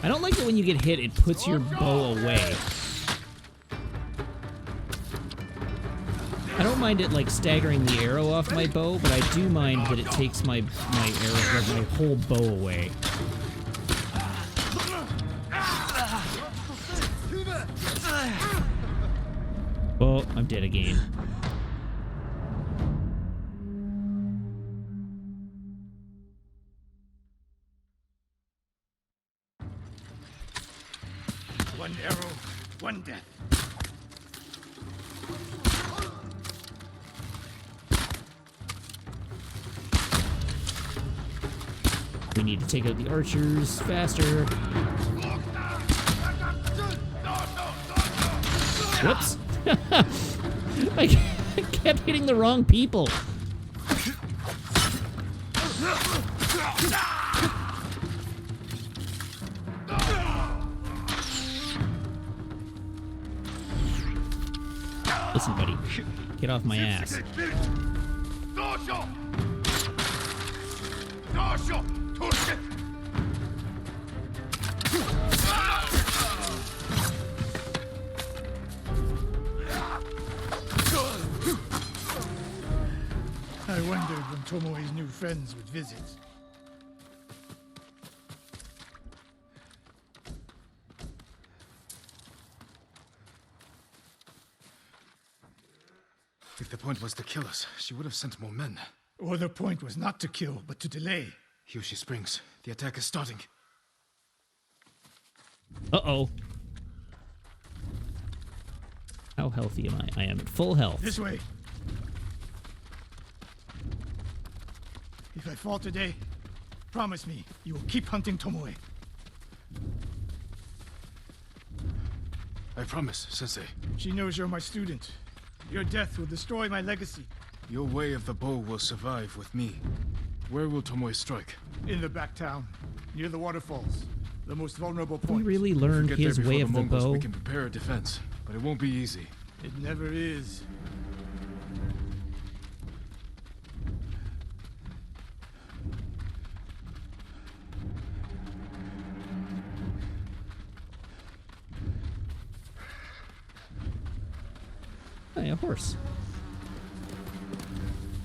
I don't like it when you get hit, it puts your bow away. I don't mind it like staggering the arrow off my bow, but I do mind that it takes my arrow, like my whole bow away. Oh, I'm dead again. One arrow, 1 death. We need to take out the archers faster. Whoops. I kept hitting the wrong people. Listen, buddy. Get off my ass. I wondered when Tomoe's new friends would visit. If the point was to kill us, she would have sent more men. Or the point was not to kill, but to delay. Hiyoshi Springs. The attack is starting. Uh-oh. How healthy am I? I am at full health. This way. If I fall today, promise me you will keep hunting Tomoe. I promise, Sensei. She knows you're my student. Your death will destroy my legacy. Your way of the bow will survive with me. Where will Tomoe strike? In the back town, near the waterfalls. The most vulnerable We point. really If we learned get his there way before of the Mongols, bow. we can prepare a defense, but it won't be easy. It never is. Hey, a horse.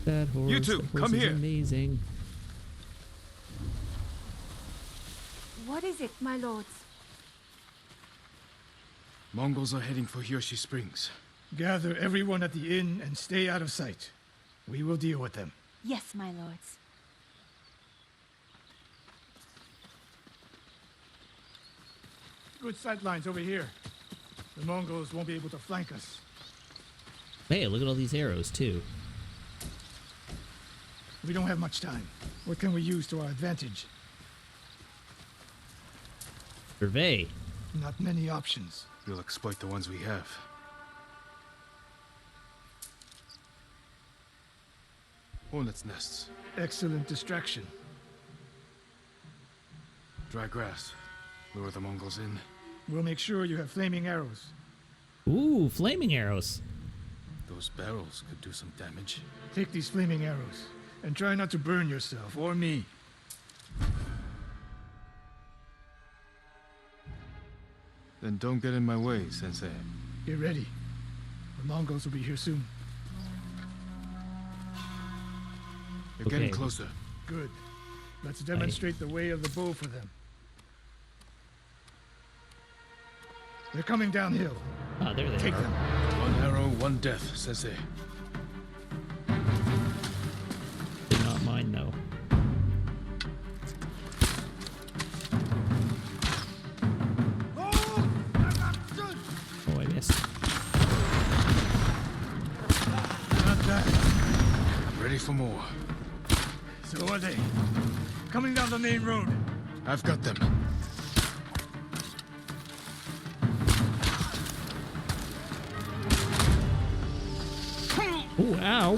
That horse. You two, that horse come is here. Amazing. What is it, my lords? Mongols are heading for Hiyoshi Springs. Gather everyone at the inn and stay out of sight. We will deal with them. Yes, my lords. Good sight lines over here. The Mongols won't be able to flank us. Hey, look at all these arrows, too. We don't have much time. What can we use to our advantage? Survey. Not many options. We'll exploit the ones we have. Hornets' nests. Excellent distraction. Dry grass. Lure the Mongols in. We'll make sure you have flaming arrows. Ooh, flaming arrows. Those barrels could do some damage. Take these flaming arrows and try not to burn yourself or me. Then don't get in my way, Sensei. Get ready. The Mongols will be here soon. You're getting Okay. closer. Good. Let's demonstrate the way of the bow for them. They're coming downhill. Ah, there they Take are. them. One arrow, one death, Sensei. Did not mind, though. Oh, I missed. Not bad. I'm ready for more. So are they. Coming down the main road. I've got them. Ooh, ow.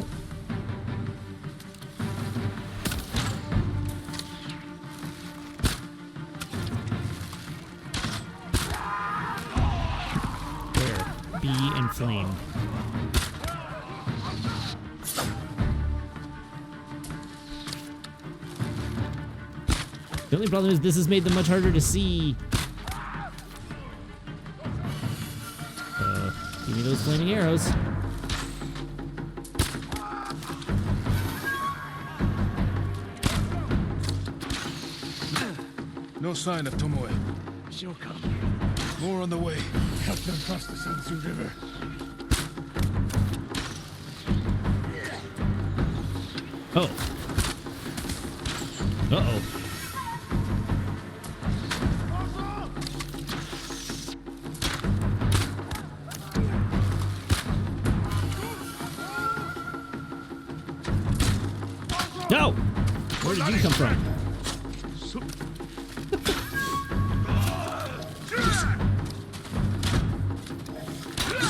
There. Be inflamed. The only problem is this has made them much harder to see. Give me those flaming arrows. No sign of Tomoe. She'll come. More on the way. Help them cross the Sansu River. Oh. Uh-oh. No! Where did you come from?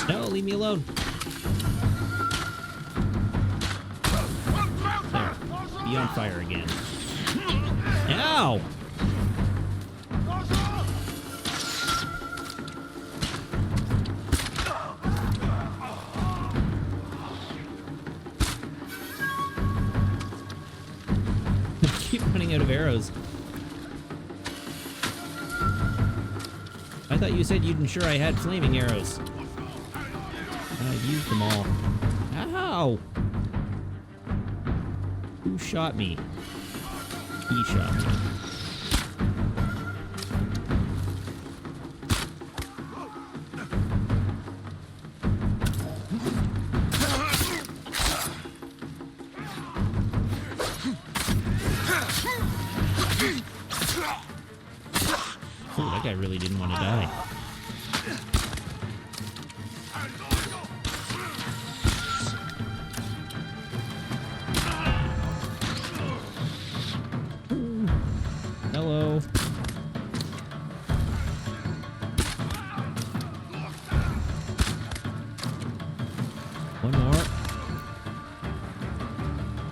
No, leave me alone. There. Be on fire again. Ow! running out of arrows. I thought you said you'd ensure I had flaming arrows. And I've used them all. Ow! Who shot me? He shot me. Oh, that guy really didn't want to die. Hello. One more.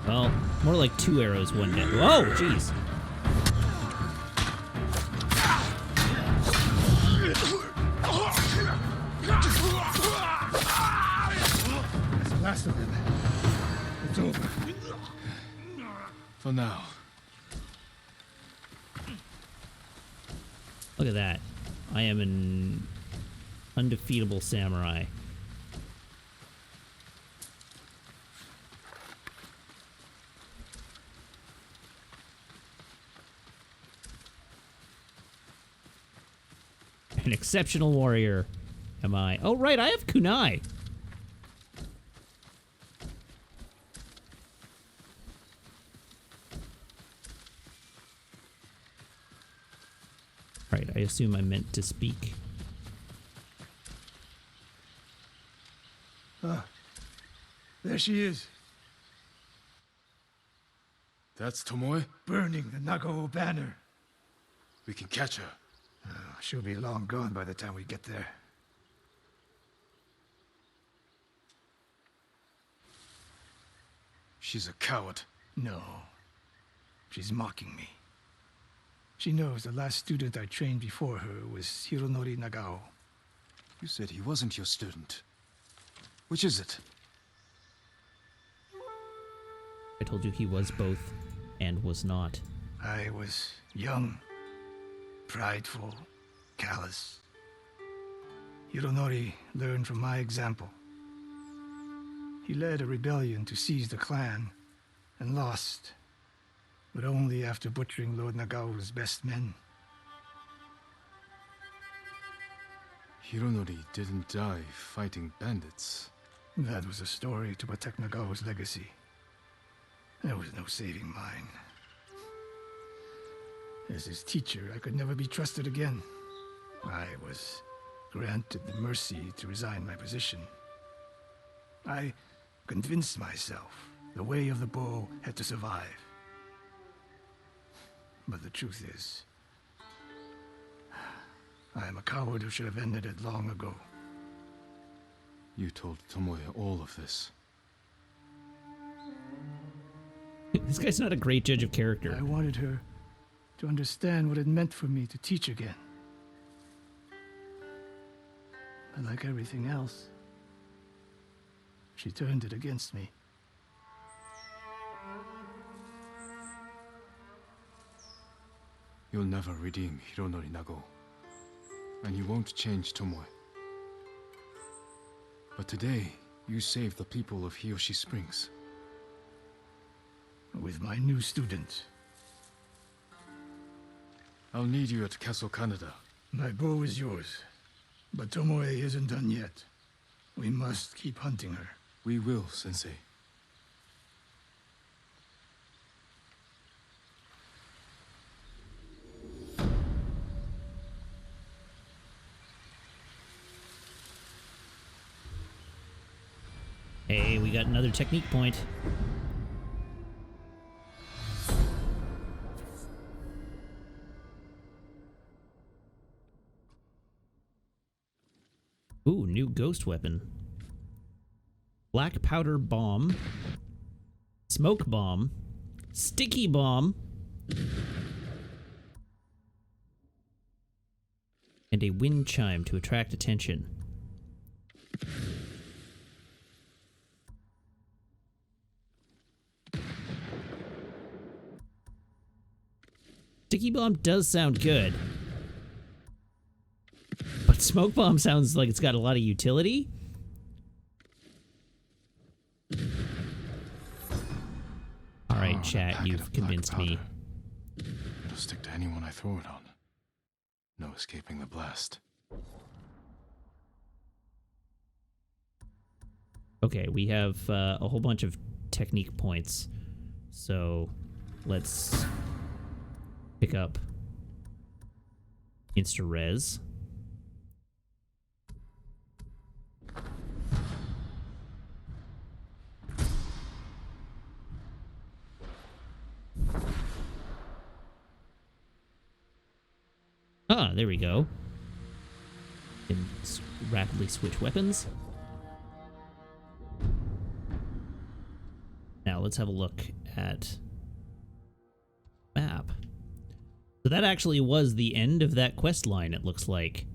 Well, more like 2 arrows, 1 dead. Whoa, jeez. That's the last of them. It's over. For now. Look at that. I am an undefeatable samurai. An exceptional warrior. Am I? Oh, right, I have kunai. Right, I assume I meant to speak. There she is, That's Tomoe? burning the Nagao banner. We can catch her. She'll be long gone by the time we get there. She's a coward. No. She's mocking me. She knows the last student I trained before her was Hironori Nagao. You said he wasn't your student. Which is it? I told you he was both and was not. I was young, prideful, callous. Hironori learned from my example. He led a rebellion to seize the clan and lost, but only after butchering Lord Nagao's best men. Hironori didn't die fighting bandits. That was a story to protect Nagao's legacy. There was no saving mine. As his teacher, I could never be trusted again. I was granted the mercy to resign my position. I convinced myself the way of the bow had to survive. But the truth is, I am a coward who should have ended it long ago. You told Tomoe all of this. This guy's not a great judge of character. I wanted her to understand what it meant for me to teach again. But like everything else, she turned it against me. You'll never redeem Hironori Nagao. And you won't change Tomoe. But today, you saved the people of Hiyoshi Springs. With my new student. I'll need you at Castle Canada. My bow is yours. But Tomoe isn't done yet. We must keep hunting her. We will, Sensei. Hey, we got another technique point. Ooh, new ghost weapon. Black powder bomb. Smoke bomb. Sticky bomb. And a wind chime to attract attention. Sticky bomb does sound good. But smoke bomb sounds like it's got a lot of utility. All right, chat, you've convinced me. It'll stick to anyone I throw it on. No escaping the blast. Okay, we have a whole bunch of technique points. So let's pick up Insta-Res. Ah, there we go. Can rapidly switch weapons. Now let's have a look at map. So that actually was the end of that quest line, it looks like.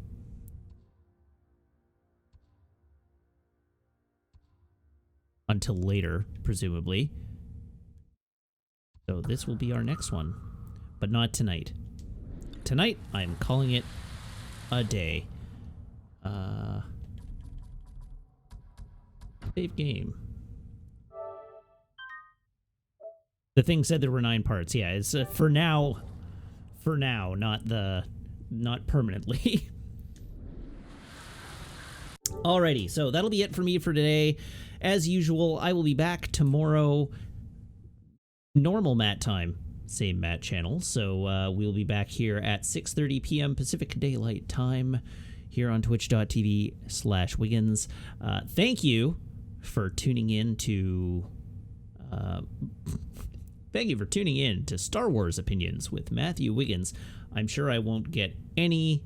Until later, presumably. So this will be our next one, but not tonight. Tonight, I'm calling it a day. Save game. The thing said there were 9 parts. Yeah, it's for now, not permanently. Alrighty, so that'll be it for me for today. As usual, I will be back tomorrow, normal Matt time, same Matt channel. So we'll be back here at 6:30 p.m. Pacific Daylight Time here on twitch.tv/Wiggins. Thank you for tuning in to... Thank you for tuning in to Star Wars Opinions with Matthew Wiggins. I'm sure I won't get any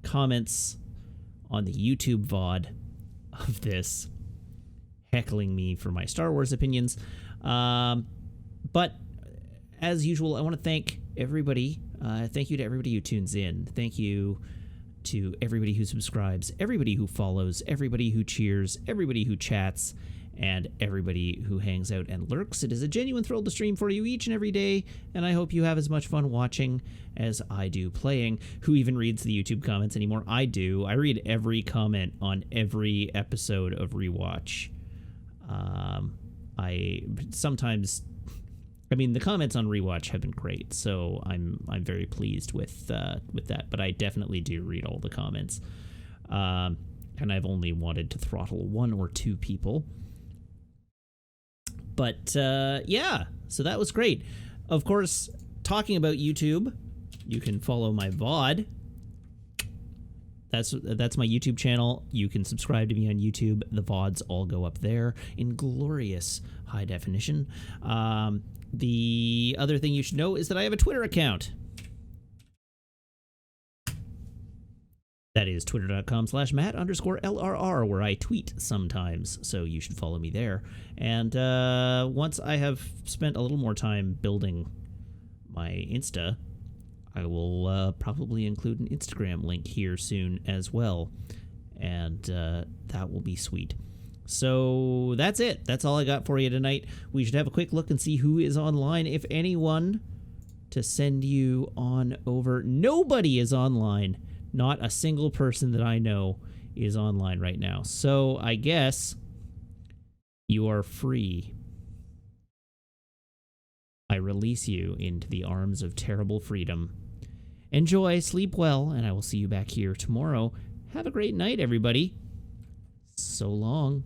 comments on the YouTube VOD of this heckling me for my Star Wars opinions. But as usual, I want to thank everybody. Thank you to everybody who tunes in. Thank you to everybody who subscribes, everybody who follows, everybody who cheers, everybody who chats, and everybody who hangs out and lurks. It is a genuine thrill to stream for you each and every day, and I hope you have as much fun watching as I do playing. Who even reads the YouTube comments anymore? I do. I read every comment on every episode of Rewatch. I sometimes... I mean, the comments on Rewatch have been great, so I'm very pleased with that, but I definitely do read all the comments. And I've only wanted to throttle 1 or 2 people. But, yeah, so that was great. Of course, talking about YouTube, you can follow my VOD. That's my YouTube channel. You can subscribe to me on YouTube. The VODs all go up there in glorious high definition. The other thing you should know is that I have a Twitter account. That is twitter.com/Matt_LRR, where I tweet sometimes, so you should follow me there. And once I have spent a little more time building my Insta, I will probably include an Instagram link here soon as well. And that will be sweet. So that's it. That's all I got for you tonight. We should have a quick look and see who is online, if anyone, to send you on over. Nobody is online. Not a single person that I know is online right now. So I guess you are free. I release you into the arms of terrible freedom. Enjoy, sleep well, and I will see you back here tomorrow. Have a great night, everybody. So long.